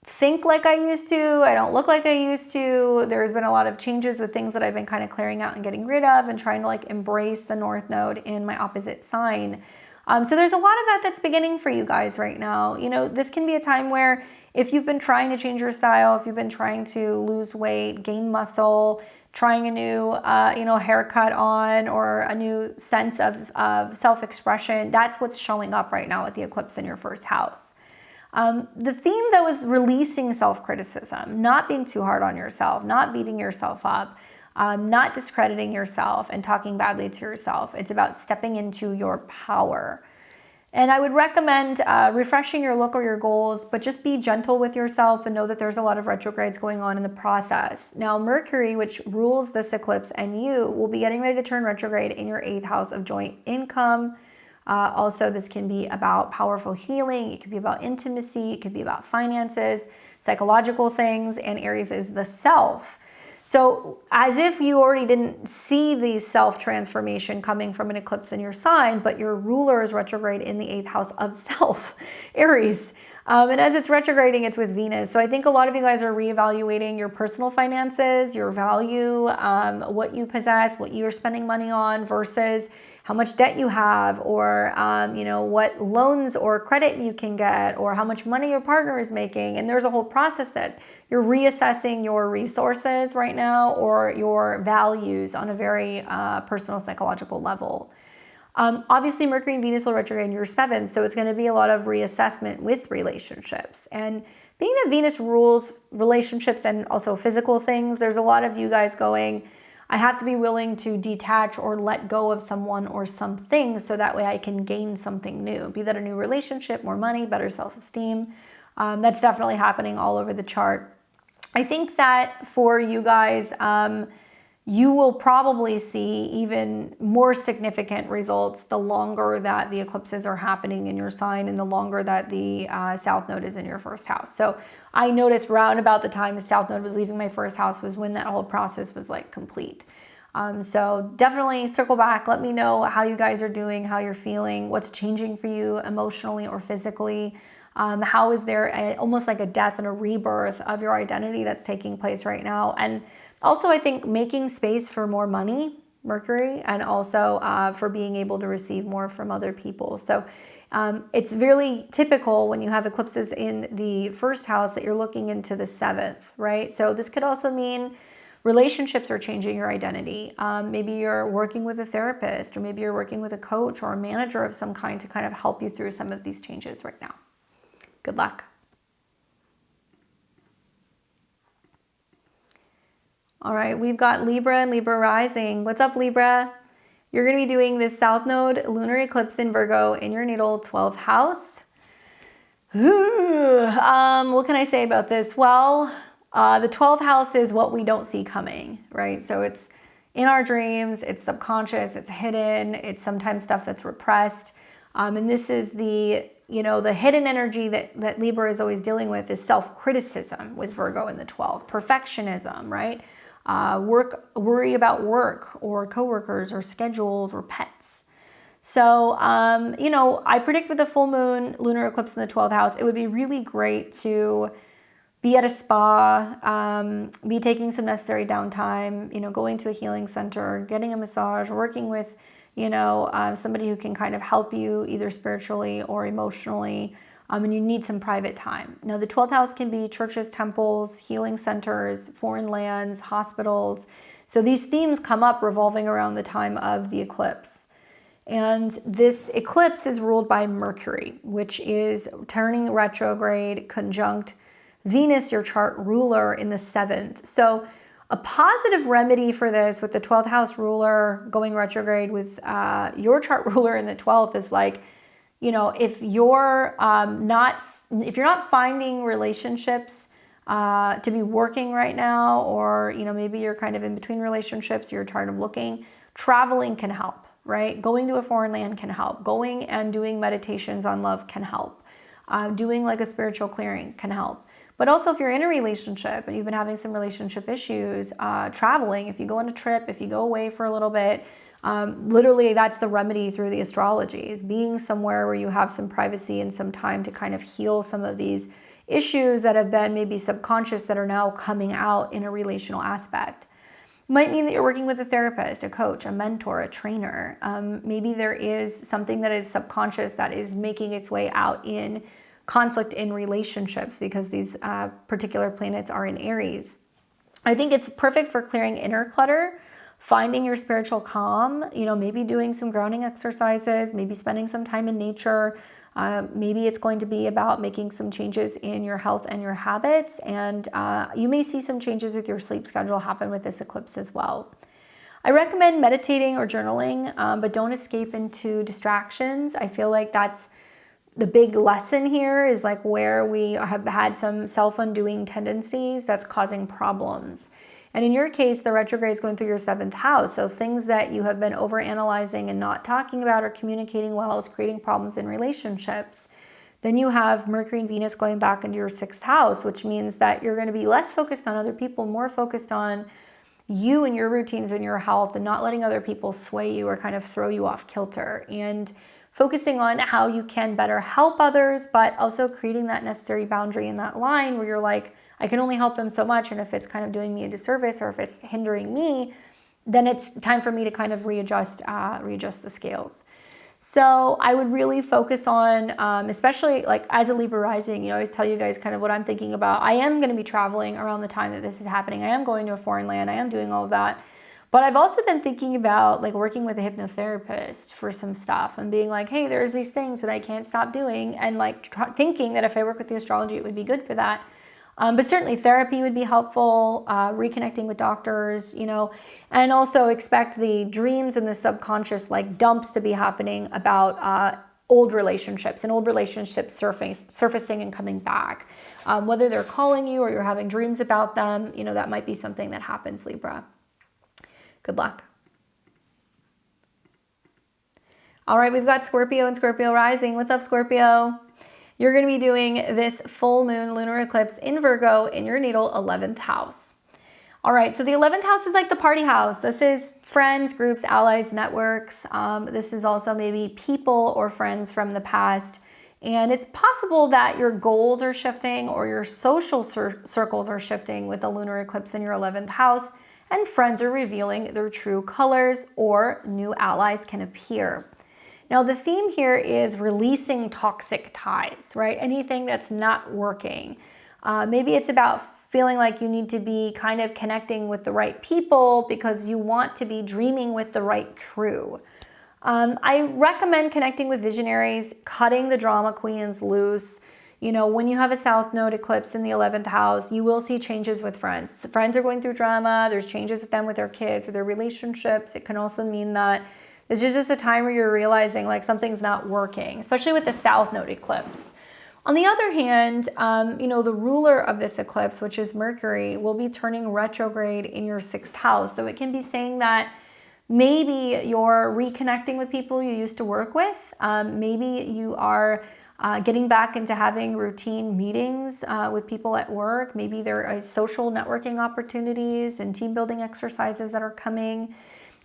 think like I used to. I don't look like I used to. There's been a lot of changes with things that I've been kind of clearing out and getting rid of, and trying to like embrace the north node in my opposite sign. So there's a lot of that that's beginning for you guys right now. You know, this can be a time where if you've been trying to change your style, if you've been trying to lose weight, gain muscle, trying a new, haircut on, or a new sense of self-expression, that's what's showing up right now with the eclipse in your first house. The theme, though, is releasing self-criticism, not being too hard on yourself, not beating yourself up, not discrediting yourself and talking badly to yourself. It's about stepping into your power. And I would recommend refreshing your look or your goals, but just be gentle with yourself and know that there's a lot of retrogrades going on in the process. Now, Mercury, which rules this eclipse and you, will be getting ready to turn retrograde in your 8th house of joint income. Also, this can be about powerful healing. It could be about intimacy. It could be about finances, psychological things, and Aries is the self. So as if you already didn't see the self-transformation coming from an eclipse in your sign, but your ruler is retrograde in the 8th house of self, Aries. And as it's retrograding, it's with Venus. So I think a lot of you guys are reevaluating your personal finances, your value, what you possess, what you're spending money on versus how much debt you have, or what loans or credit you can get, or how much money your partner is making. And there's a whole process that you're reassessing your resources right now, or your values on a very personal psychological level. Obviously, Mercury and Venus will retrograde in your 7th, so it's going to be a lot of reassessment with relationships. And being that Venus rules relationships and also physical things, there's a lot of you guys going, I have to be willing to detach or let go of someone or something so that way I can gain something new. Be that a new relationship, more money, better self-esteem. That's definitely happening all over the chart. I think that for you guys, you will probably see even more significant results the longer that the eclipses are happening in your sign and the longer that the South Node is in your first house. So I noticed round about the time the South Node was leaving my first house was when that whole process was like complete. So definitely circle back. Let me know how you guys are doing, how you're feeling, what's changing for you emotionally or physically. How is there almost like a death and a rebirth of your identity that's taking place right now? And also, I think making space for more money, Mercury, and also for being able to receive more from other people. So it's really typical when you have eclipses in the first house that you're looking into the 7th, right? So this could also mean relationships are changing your identity. Maybe you're working with a therapist, or maybe you're working with a coach or a manager of some kind to kind of help you through some of these changes right now. Good luck. All right, we've got Libra and Libra rising. What's up, Libra? You're going to be doing this South Node lunar eclipse in Virgo in your natal 12th house. What can I say about this? Well, the 12th house is what we don't see coming, right? So it's in our dreams, it's subconscious, it's hidden, it's sometimes stuff that's repressed. And this is the hidden energy that Libra is always dealing with is self-criticism with Virgo in the 12th, perfectionism, right? Worry about work or coworkers or schedules or pets. So, you know, I predict with the full moon lunar eclipse in the 12th house, it would be really great to be at a spa, be taking some necessary downtime, you know, going to a healing center, getting a massage, working with, you know, somebody who can kind of help you either spiritually or emotionally. And you need some private time. Now, the 12th house can be churches, temples, healing centers, foreign lands, hospitals. So these themes come up revolving around the time of the eclipse. And this eclipse is ruled by Mercury, which is turning retrograde conjunct Venus, your chart ruler, in the 7th. So a positive remedy for this with the 12th house ruler going retrograde with your chart ruler in the 12th is like, you know, if you're not finding relationships to be working right now, or, you know, maybe you're kind of in between relationships, you're tired of looking, traveling can help. Right? Going to a foreign land can help. Going and doing meditations on love can help. Doing like a spiritual clearing can help. But also if you're in a relationship and you've been having some relationship issues, traveling, if you go on a trip, if you go away for a little bit, literally that's the remedy through the astrology, is being somewhere where you have some privacy and some time to kind of heal some of these issues that have been maybe subconscious that are now coming out in a relational aspect. Might mean that you're working with a therapist, a coach, a mentor, a trainer. Maybe there is something that is subconscious that is making its way out in conflict in relationships because these particular planets are in Aries. I think it's perfect for clearing inner clutter, finding your spiritual calm, you know, maybe doing some grounding exercises, maybe spending some time in nature. Maybe it's going to be about making some changes in your health and your habits, and you may see some changes with your sleep schedule happen with this eclipse as well. I recommend meditating or journaling, but don't escape into distractions. I feel like that's the big lesson here, is like where we have had some self-undoing tendencies that's causing problems. And in your case, the retrograde is going through your 7th house. So things that you have been overanalyzing and not talking about or communicating well is creating problems in relationships. Then you have Mercury and Venus going back into your 6th house, which means that you're going to be less focused on other people, more focused on you and your routines and your health, and not letting other people sway you or kind of throw you off kilter. And focusing on how you can better help others, but also creating that necessary boundary in that line where you're like, I can only help them so much, and if it's kind of doing me a disservice or if it's hindering me, then it's time for me to kind of readjust the scales. So I would really focus on, especially like as a Libra rising, you know, I always tell you guys kind of what I'm thinking about. I am going to be traveling around the time that this is happening. I am going to a foreign land. I am doing all of that. But I've also been thinking about like working with a hypnotherapist for some stuff and being like, hey, there's these things that I can't stop doing, and like thinking that if I work with the astrology, it would be good for that. But certainly therapy would be helpful, reconnecting with doctors, you know, and also expect the dreams and the subconscious like dumps to be happening about old relationships and old relationships surfacing and coming back. Whether they're calling you or you're having dreams about them, you know, that might be something that happens, Libra. Good luck. All right, we've got Scorpio and Scorpio rising. What's up, Scorpio? You're going to be doing this full moon lunar eclipse in Virgo in your natal 11th house. All right, so the 11th house is like the party house. This is friends, groups, allies, networks. This is also maybe people or friends from the past. And it's possible that your goals are shifting or your social circles are shifting with the lunar eclipse in your 11th house, and friends are revealing their true colors or new allies can appear. Now, the theme here is releasing toxic ties, right? Anything that's not working. Maybe it's about feeling like you need to be kind of connecting with the right people because you want to be dreaming with the right crew. I recommend connecting with visionaries, cutting the drama queens loose. You know, when you have a South Node eclipse in the 11th house, you will see changes with friends. Friends are going through drama. There's changes with them with their kids or their relationships. It can also mean that it's just a time where you're realizing like something's not working, especially with the South Node eclipse. On the other hand, you know, the ruler of this eclipse, which is Mercury, will be turning retrograde in your 6th house. So it can be saying that maybe you're reconnecting with people you used to work with. Maybe you are getting back into having routine meetings with people at work. Maybe there are social networking opportunities and team building exercises that are coming.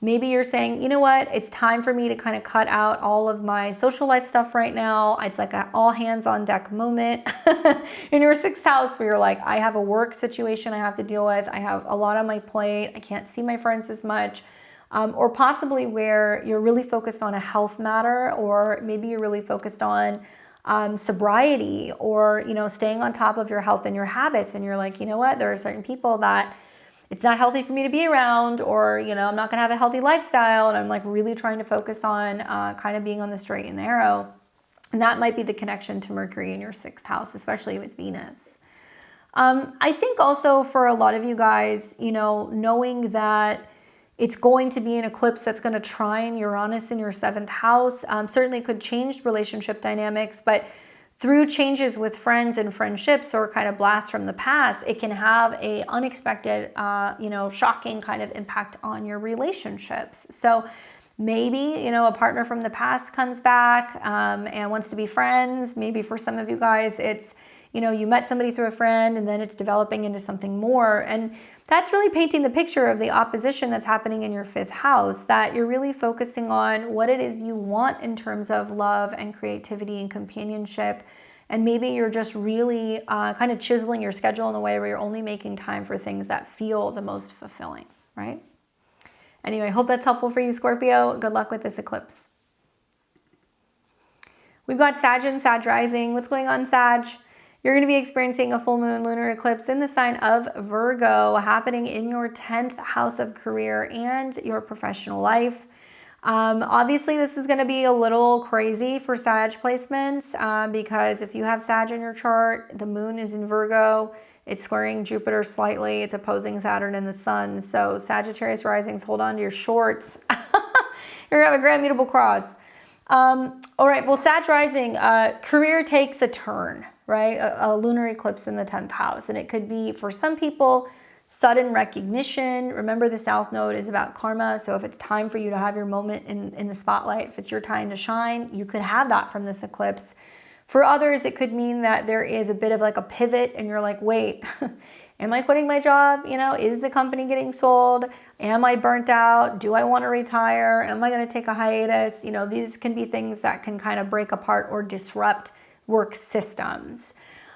Maybe you're saying, you know what, it's time for me to kind of cut out all of my social life stuff right now. It's like an all hands on deck moment in your 6th house where you're like, I have a work situation I have to deal with. I have a lot on my plate. I can't see my friends as much. Or possibly where you're really focused on a health matter, or maybe you're really focused on sobriety, or, you know, staying on top of your health and your habits. And you're like, you know what, there are certain people that it's not healthy for me to be around, or, you know, I'm not gonna have a healthy lifestyle. And I'm like really trying to focus on kind of being on the straight and narrow. And that might be the connection to Mercury in your 6th house, especially with Venus. I think also for a lot of you guys, you know, knowing that it's going to be an eclipse that's going to trine Uranus in your 7th house. Certainly could change relationship dynamics, but through changes with friends and friendships, or kind of blasts from the past, it can have a unexpected, you know, shocking kind of impact on your relationships. So maybe, you know, a partner from the past comes back and wants to be friends. Maybe for some of you guys, it's, you know, you met somebody through a friend and then it's developing into something more. And that's really painting the picture of the opposition that's happening in your 5th house, that you're really focusing on what it is you want in terms of love and creativity and companionship. And maybe you're just really kind of chiseling your schedule in a way where you're only making time for things that feel the most fulfilling, right? Anyway, I hope that's helpful for you, Scorpio. Good luck with this eclipse. We've got Sag and Sag rising. What's going on, Sag? You're going to be experiencing a full moon lunar eclipse in the sign of Virgo, happening in your 10th house of career and your professional life. Obviously, this is going to be a little crazy for Sag placements because if you have Sag in your chart, the moon is in Virgo, it's squaring Jupiter slightly, it's opposing Saturn and the sun. So Sagittarius risings, hold on to your shorts. You're going to have a grand mutable cross. All right, well, Sag rising, career takes a turn, right? A lunar eclipse in the 10th house. And it could be, for some people, sudden recognition. Remember, the South Node is about karma. So if it's time for you to have your moment in the spotlight, if it's your time to shine, you could have that from this eclipse. For others, it could mean that there is a bit of like a pivot and you're like, wait, am I quitting my job? You know, is the company getting sold? Am I burnt out? Do I want to retire? Am I going to take a hiatus? You know, these can be things that can kind of break apart or disrupt work systems.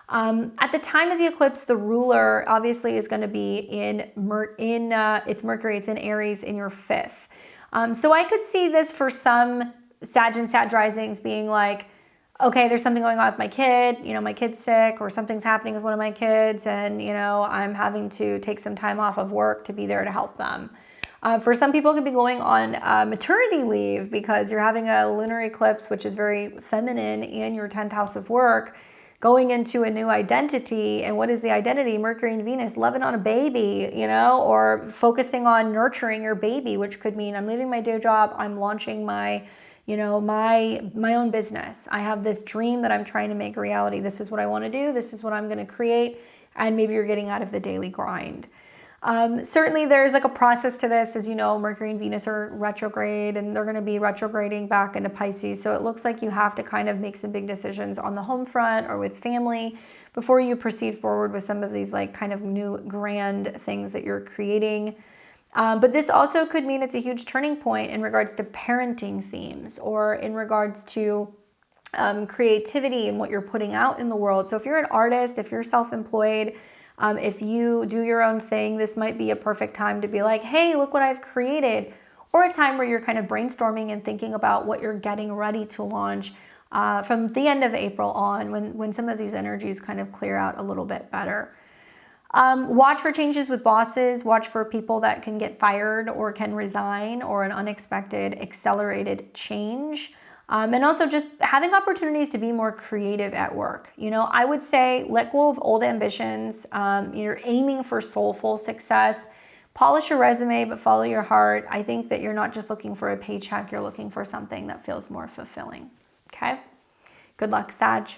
At the time of the eclipse, the ruler obviously is going to be it's Mercury, it's in Aries in your 5th. So I could see this for some Sag and Sag risings being like, okay, there's something going on with my kid, you know, my kid's sick, or something's happening with one of my kids, and, you know, I'm having to take some time off of work to be there to help them. For some people, it could be going on maternity leave because you're having a lunar eclipse, which is very feminine, in your 10th house of work, going into a new identity. And what is the identity? Mercury and Venus, loving on a baby, you know, or focusing on nurturing your baby, which could mean I'm leaving my day job, I'm launching my, you know, my own business. I have this dream that I'm trying to make a reality. This is what I want to do. This is what I'm going to create. And maybe you're getting out of the daily grind. Certainly there's like a process to this. As you know, Mercury and Venus are retrograde, and they're going to be retrograding back into Pisces. So it looks like you have to kind of make some big decisions on the home front or with family before you proceed forward with some of these like kind of new grand things that you're creating. But this also could mean it's a huge turning point in regards to parenting themes, or in regards to creativity and what you're putting out in the world. So if you're an artist, if you're self-employed, if you do your own thing, this might be a perfect time to be like, hey, look what I've created. Or a time where you're kind of brainstorming and thinking about what you're getting ready to launch from the end of April on, when some of these energies kind of clear out a little bit better. Watch for changes with bosses. Watch for people that can get fired or can resign, or an unexpected accelerated change. And also just having opportunities to be more creative at work. You know, I would say let go of old ambitions. You're aiming for soulful success. Polish your resume, but follow your heart. I think that you're not just looking for a paycheck, you're looking for something that feels more fulfilling. Okay? Good luck, Sag.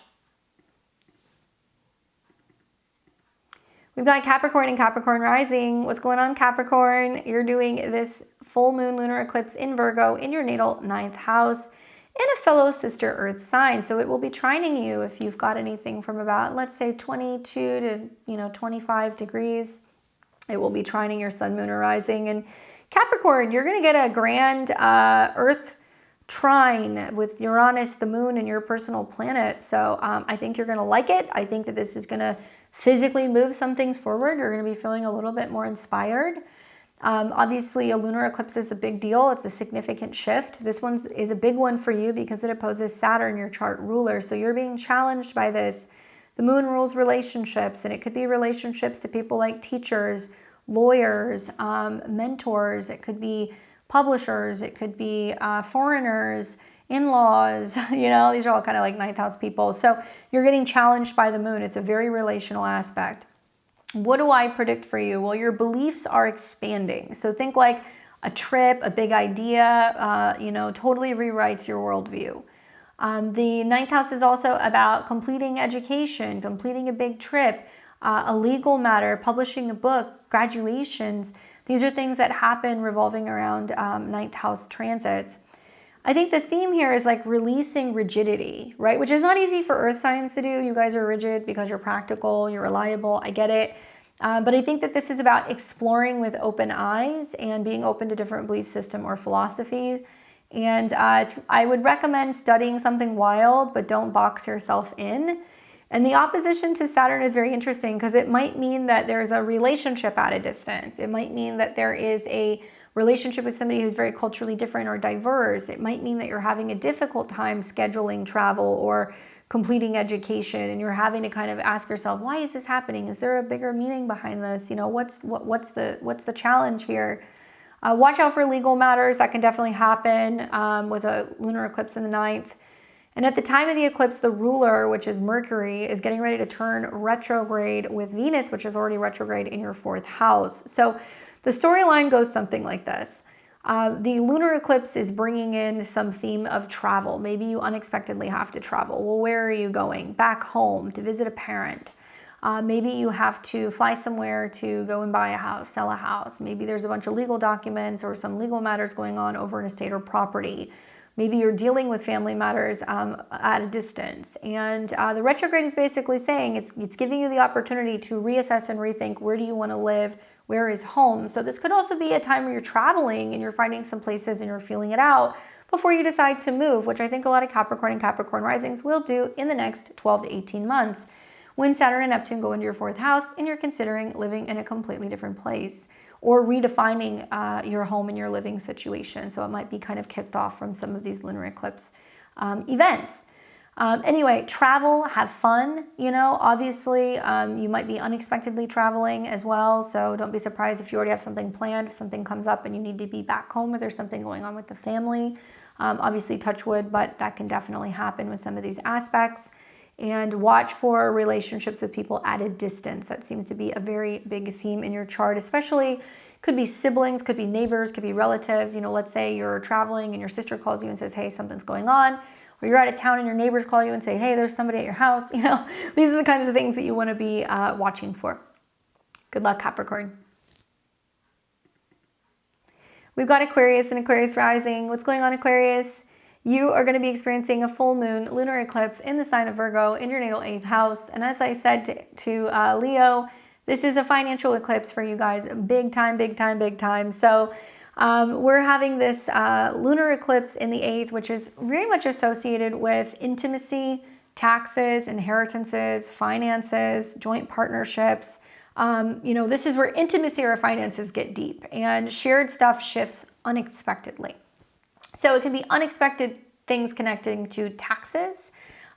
We've got Capricorn and Capricorn rising. What's going on, Capricorn? You're doing this full moon lunar eclipse in Virgo in your natal 9th house, in a fellow sister earth sign. So it will be trining you if you've got anything from about, let's say, 22 to 25 degrees. It will be trining your sun, moon, or rising. And Capricorn, you're going to get a grand Earth trine with Uranus, the moon, and your personal planet. So I think you're going to like it. I think that this is going to physically move some things forward. You're going to be feeling a little bit more inspired. Obviously, a lunar eclipse is a big deal. It's a significant shift. This one is a big one for you because it opposes Saturn, your chart ruler. So you're being challenged by this. The moon rules relationships, and it could be relationships to people like teachers, lawyers, mentors. It could be publishers. It could be foreigners, in-laws. You know, these are all kind of like ninth house people. So you're getting challenged by the moon. It's a very relational aspect. What do I predict for you? Well, your beliefs are expanding. So think like a trip, a big idea, you know, totally rewrites your worldview. The ninth house is also about completing education, completing a big trip, a legal matter, publishing a book, graduations. These are things that happen revolving around ninth house transits. I think the theme here is like releasing rigidity, right? Which is not easy for earth signs to do. You guys are rigid because you're practical, you're reliable, I get it. But I think that this is about exploring with open eyes and being open to different belief system or philosophy. And I would recommend studying something wild, but don't box yourself in. And the opposition to Saturn is very interesting because it might mean that there's a relationship at a distance. It might mean that there is a relationship with somebody who's very culturally different or diverse. It might mean that you're having a difficult time scheduling travel or completing education, and you're having to kind of ask yourself, why is this happening? Is there a bigger meaning behind this? You know, what's the challenge here? Watch out for legal matters. That can definitely happen with a lunar eclipse in the 9th. And at the time of the eclipse, the ruler, which is Mercury, is getting ready to turn retrograde with Venus, which is already retrograde in your 4th house. So the storyline goes something like this. The lunar eclipse is bringing in some theme of travel. Maybe you unexpectedly have to travel. Well, where are you going? Back home to visit a parent. Maybe you have to fly somewhere to go and buy a house, sell a house. Maybe there's a bunch of legal documents or some legal matters going on over an estate or property. Maybe you're dealing with family matters at a distance. And the retrograde is basically saying it's giving you the opportunity to reassess and rethink, where do you want to live? Where is home? So this could also be a time where you're traveling and you're finding some places and you're feeling it out before you decide to move, which I think a lot of Capricorn and Capricorn risings will do in the next 12 to 18 months when Saturn and Neptune go into your 4th house and you're considering living in a completely different place or redefining your home and your living situation. So it might be kind of kicked off from some of these lunar eclipse events. Anyway, travel, have fun, you know, obviously you might be unexpectedly traveling as well. So don't be surprised if you already have something planned, if something comes up and you need to be back home or there's something going on with the family. Obviously touch wood, but that can definitely happen with some of these aspects. And watch for relationships with people at a distance. That seems to be a very big theme in your chart, especially could be siblings, could be neighbors, could be relatives. You know, let's say you're traveling and your sister calls you and says, hey, something's going on. Or you're out of town and your neighbors call you and say, hey, there's somebody at your house. You know, these are the kinds of things that you want to be watching for. Good luck, Capricorn. We've got Aquarius and Aquarius rising. What's going on, Aquarius? You are going to be experiencing a full moon lunar eclipse in the sign of Virgo in your natal 8th house. And as I said to Leo, this is a financial eclipse for you guys. Big time, big time, big time. So we're having this lunar eclipse in the 8th, which is very much associated with intimacy, taxes, inheritances, finances, joint partnerships. You know, this is where intimacy or finances get deep and shared stuff shifts unexpectedly. So it can be unexpected things connecting to taxes,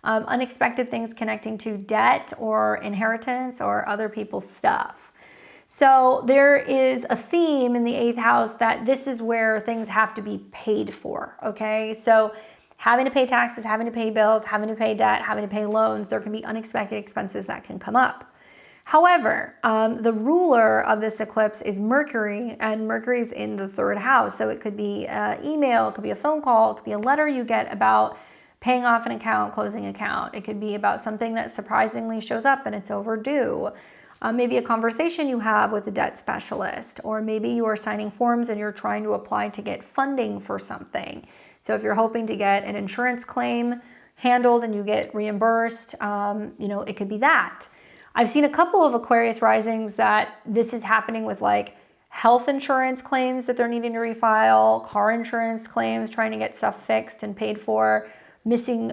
unexpected things connecting to debt or inheritance or other people's stuff. So there is a theme in the 8th house that this is where things have to be paid for, okay? So having to pay taxes, having to pay bills, having to pay debt, having to pay loans, there can be unexpected expenses that can come up. However, the ruler of this eclipse is Mercury, and Mercury's in the 3rd house. So it could be an email, it could be a phone call, it could be a letter you get about paying off an account, closing an account. It could be about something that surprisingly shows up and it's overdue. Maybe a conversation you have with a debt specialist, or maybe you are signing forms and you're trying to apply to get funding for something. So if you're hoping to get an insurance claim handled and you get reimbursed, you know, it could be that. I've seen a couple of Aquarius risings that this is happening with, like health insurance claims that they're needing to refile, car insurance claims, trying to get stuff fixed and paid for, missing,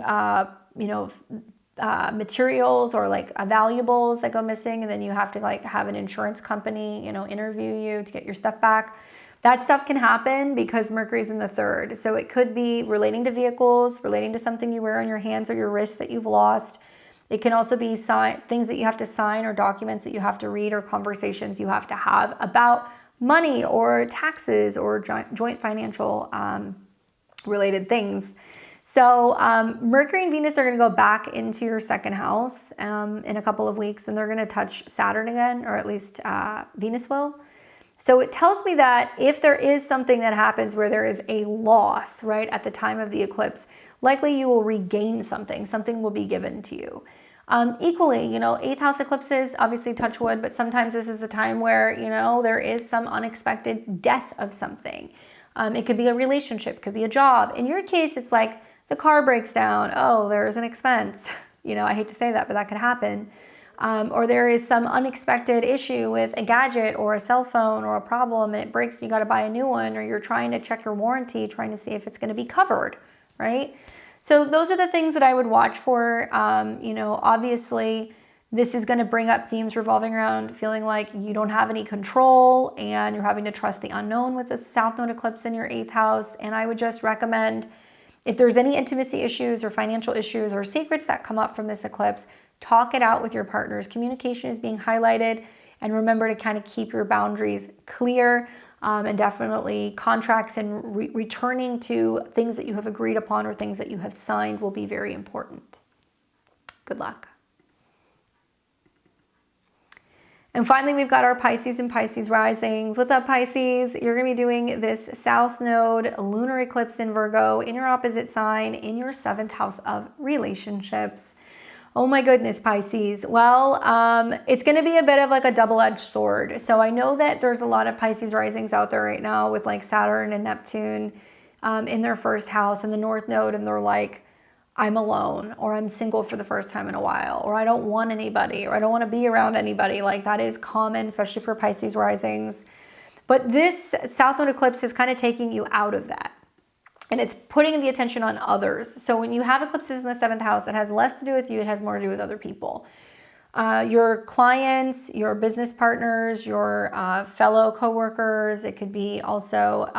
materials or like valuables that go missing, and then you have to like have an insurance company, interview you to get your stuff back. That stuff can happen because Mercury's in the third. So it could be relating to vehicles, relating to something you wear on your hands or your wrists that you've lost. It can also be things that you have to sign or documents that you have to read or conversations you have to have about money or taxes or joint financial related things. So Mercury and Venus are going to go back into your second house in a couple of weeks, and they're going to touch Saturn again, or at least Venus will. So it tells me that if there is something that happens where there is a loss, right, at the time of the eclipse, likely you will regain something. Something will be given to you. Equally, 8th house eclipses, obviously touch wood, but sometimes this is the time where, there is some unexpected death of something. It could be a relationship, could be a job. In your case, it's like the car breaks down. Oh, there's an expense. I hate to say that, but that could happen. Or there is some unexpected issue with a gadget or a cell phone or a problem and it breaks and you got to buy a new one, or you're trying to check your warranty, trying to see if it's going to be covered, right? So those are the things that I would watch for. Obviously this is going to bring up themes revolving around feeling like you don't have any control and you're having to trust the unknown with the South Node eclipse in your 8th house. And I would just recommend, if there's any intimacy issues or financial issues or secrets that come up from this eclipse, talk it out with your partners. Communication is being highlighted, and remember to kind of keep your boundaries clear, and definitely contracts and returning to things that you have agreed upon or things that you have signed will be very important. Good luck. And finally, we've got our Pisces and Pisces risings. What's up, Pisces? You're going to be doing this South Node lunar eclipse in Virgo in your opposite sign in your 7th house of relationships. Oh my goodness, Pisces. Well, it's going to be a bit of like a double-edged sword. So I know that there's a lot of Pisces risings out there right now with like Saturn and Neptune in their first house in the North Node, and they're like, I'm alone, or I'm single for the first time in a while, or I don't want anybody, or I don't want to be around anybody. Like that is common, especially for Pisces risings. But this South Node eclipse is kind of taking you out of that. And it's putting the attention on others. So when you have eclipses in the 7th house, it has less to do with you. It has more to do with other people. Your clients, your business partners, your fellow coworkers. It could be also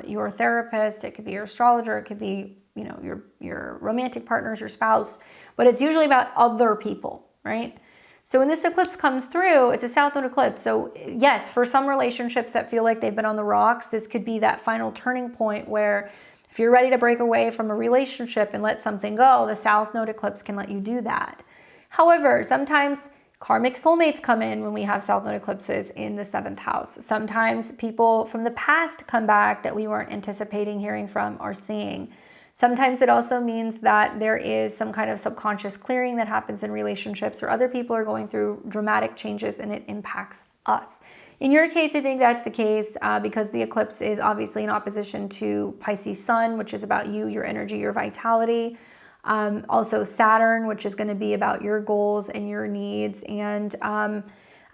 your therapist. It could be your astrologer. It could be, your romantic partners, your spouse. But it's usually about other people, right? So when this eclipse comes through, it's a South Node eclipse. So yes, for some relationships that feel like they've been on the rocks, this could be that final turning point where if you're ready to break away from a relationship and let something go, the South Node eclipse can let you do that. However, sometimes karmic soulmates come in when we have South Node eclipses in the 7th house. Sometimes people from the past come back that we weren't anticipating hearing from or seeing. Sometimes it also means that there is some kind of subconscious clearing that happens in relationships, or other people are going through dramatic changes and it impacts us. In your case, I think that's the case because the eclipse is obviously in opposition to Pisces Sun, which is about you, your energy, your vitality. Also Saturn, which is going to be about your goals and your needs. And I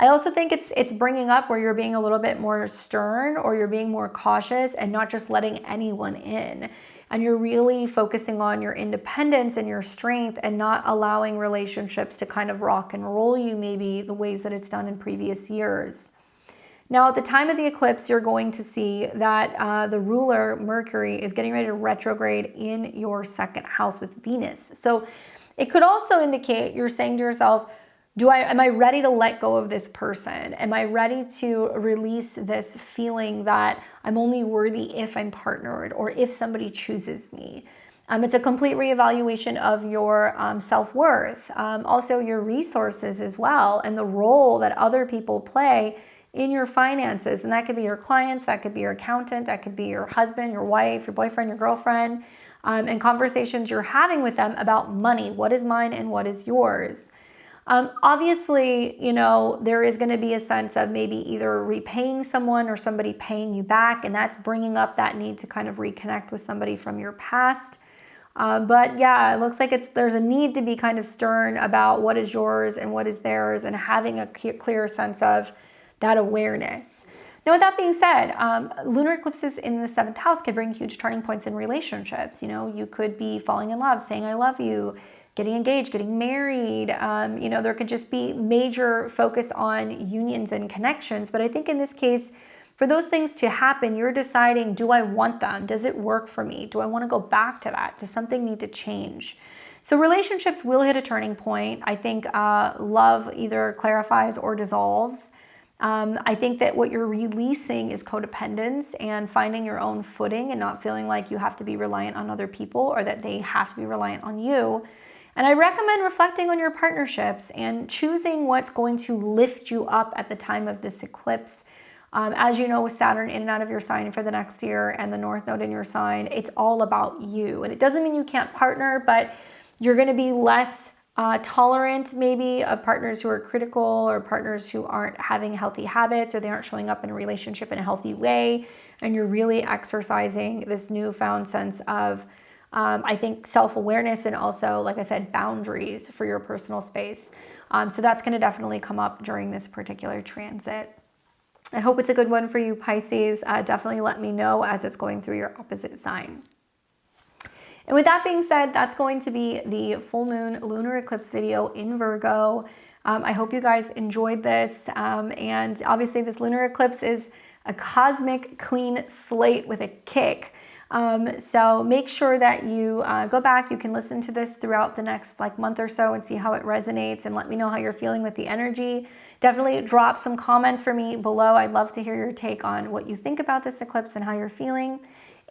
also think it's bringing up where you're being a little bit more stern, or you're being more cautious and not just letting anyone in. And you're really focusing on your independence and your strength and not allowing relationships to kind of rock and roll you maybe the ways that it's done in previous years. Now, at the time of the eclipse, you're going to see that the ruler, Mercury, is getting ready to retrograde in your 2nd house with Venus. So it could also indicate you're saying to yourself, am I ready to let go of this person? Am I ready to release this feeling that I'm only worthy if I'm partnered or if somebody chooses me? It's a complete reevaluation of your self-worth, also your resources as well, and the role that other people play in your finances. And that could be your clients, that could be your accountant, that could be your husband, your wife, your boyfriend, your girlfriend, and conversations you're having with them about money. What is mine and what is yours? Obviously, there is going to be a sense of maybe either repaying someone or somebody paying you back, and that's bringing up that need to kind of reconnect with somebody from your past. But yeah, it looks like there's a need to be kind of stern about what is yours and what is theirs, and having a clear sense of that awareness. Now, with that being said, lunar eclipses in the 7th house could bring huge turning points in relationships. You know, you could be falling in love, saying I love you, getting engaged, getting married. You know, there could just be major focus on unions and connections. But I think in this case, for those things to happen, you're deciding, do I want them? Does it work for me? Do I want to go back to that? Does something need to change? So relationships will hit a turning point. I think love either clarifies or dissolves. I think that what you're releasing is codependence and finding your own footing and not feeling like you have to be reliant on other people or that they have to be reliant on you. And I recommend reflecting on your partnerships and choosing what's going to lift you up at the time of this eclipse. As you know, with Saturn in and out of your sign for the next year and the North Node in your sign, it's all about you. And it doesn't mean you can't partner, but you're going to be less tolerant maybe of partners who are critical or partners who aren't having healthy habits or they aren't showing up in a relationship in a healthy way. And you're really exercising this newfound sense of, I think, self-awareness and also, like I said, boundaries for your personal space. So that's going to definitely come up during this particular transit. I hope it's a good one for you, Pisces. Definitely let me know as it's going through your opposite sign. And with that being said, that's going to be the full moon lunar eclipse video in Virgo. I hope you guys enjoyed this. And obviously this lunar eclipse is a cosmic clean slate with a kick. So make sure that you go back. You can listen to this throughout the next month or so and see how it resonates and let me know how you're feeling with the energy. Definitely drop some comments for me below. I'd love to hear your take on what you think about this eclipse and how you're feeling.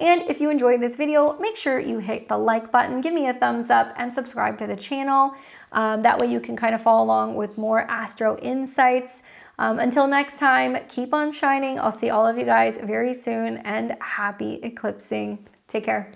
And if you enjoyed this video, make sure you hit the like button, give me a thumbs up, and subscribe to the channel. That way you can kind of follow along with more astro insights. Until next time, keep on shining. I'll see all of you guys very soon, and happy eclipsing. Take care.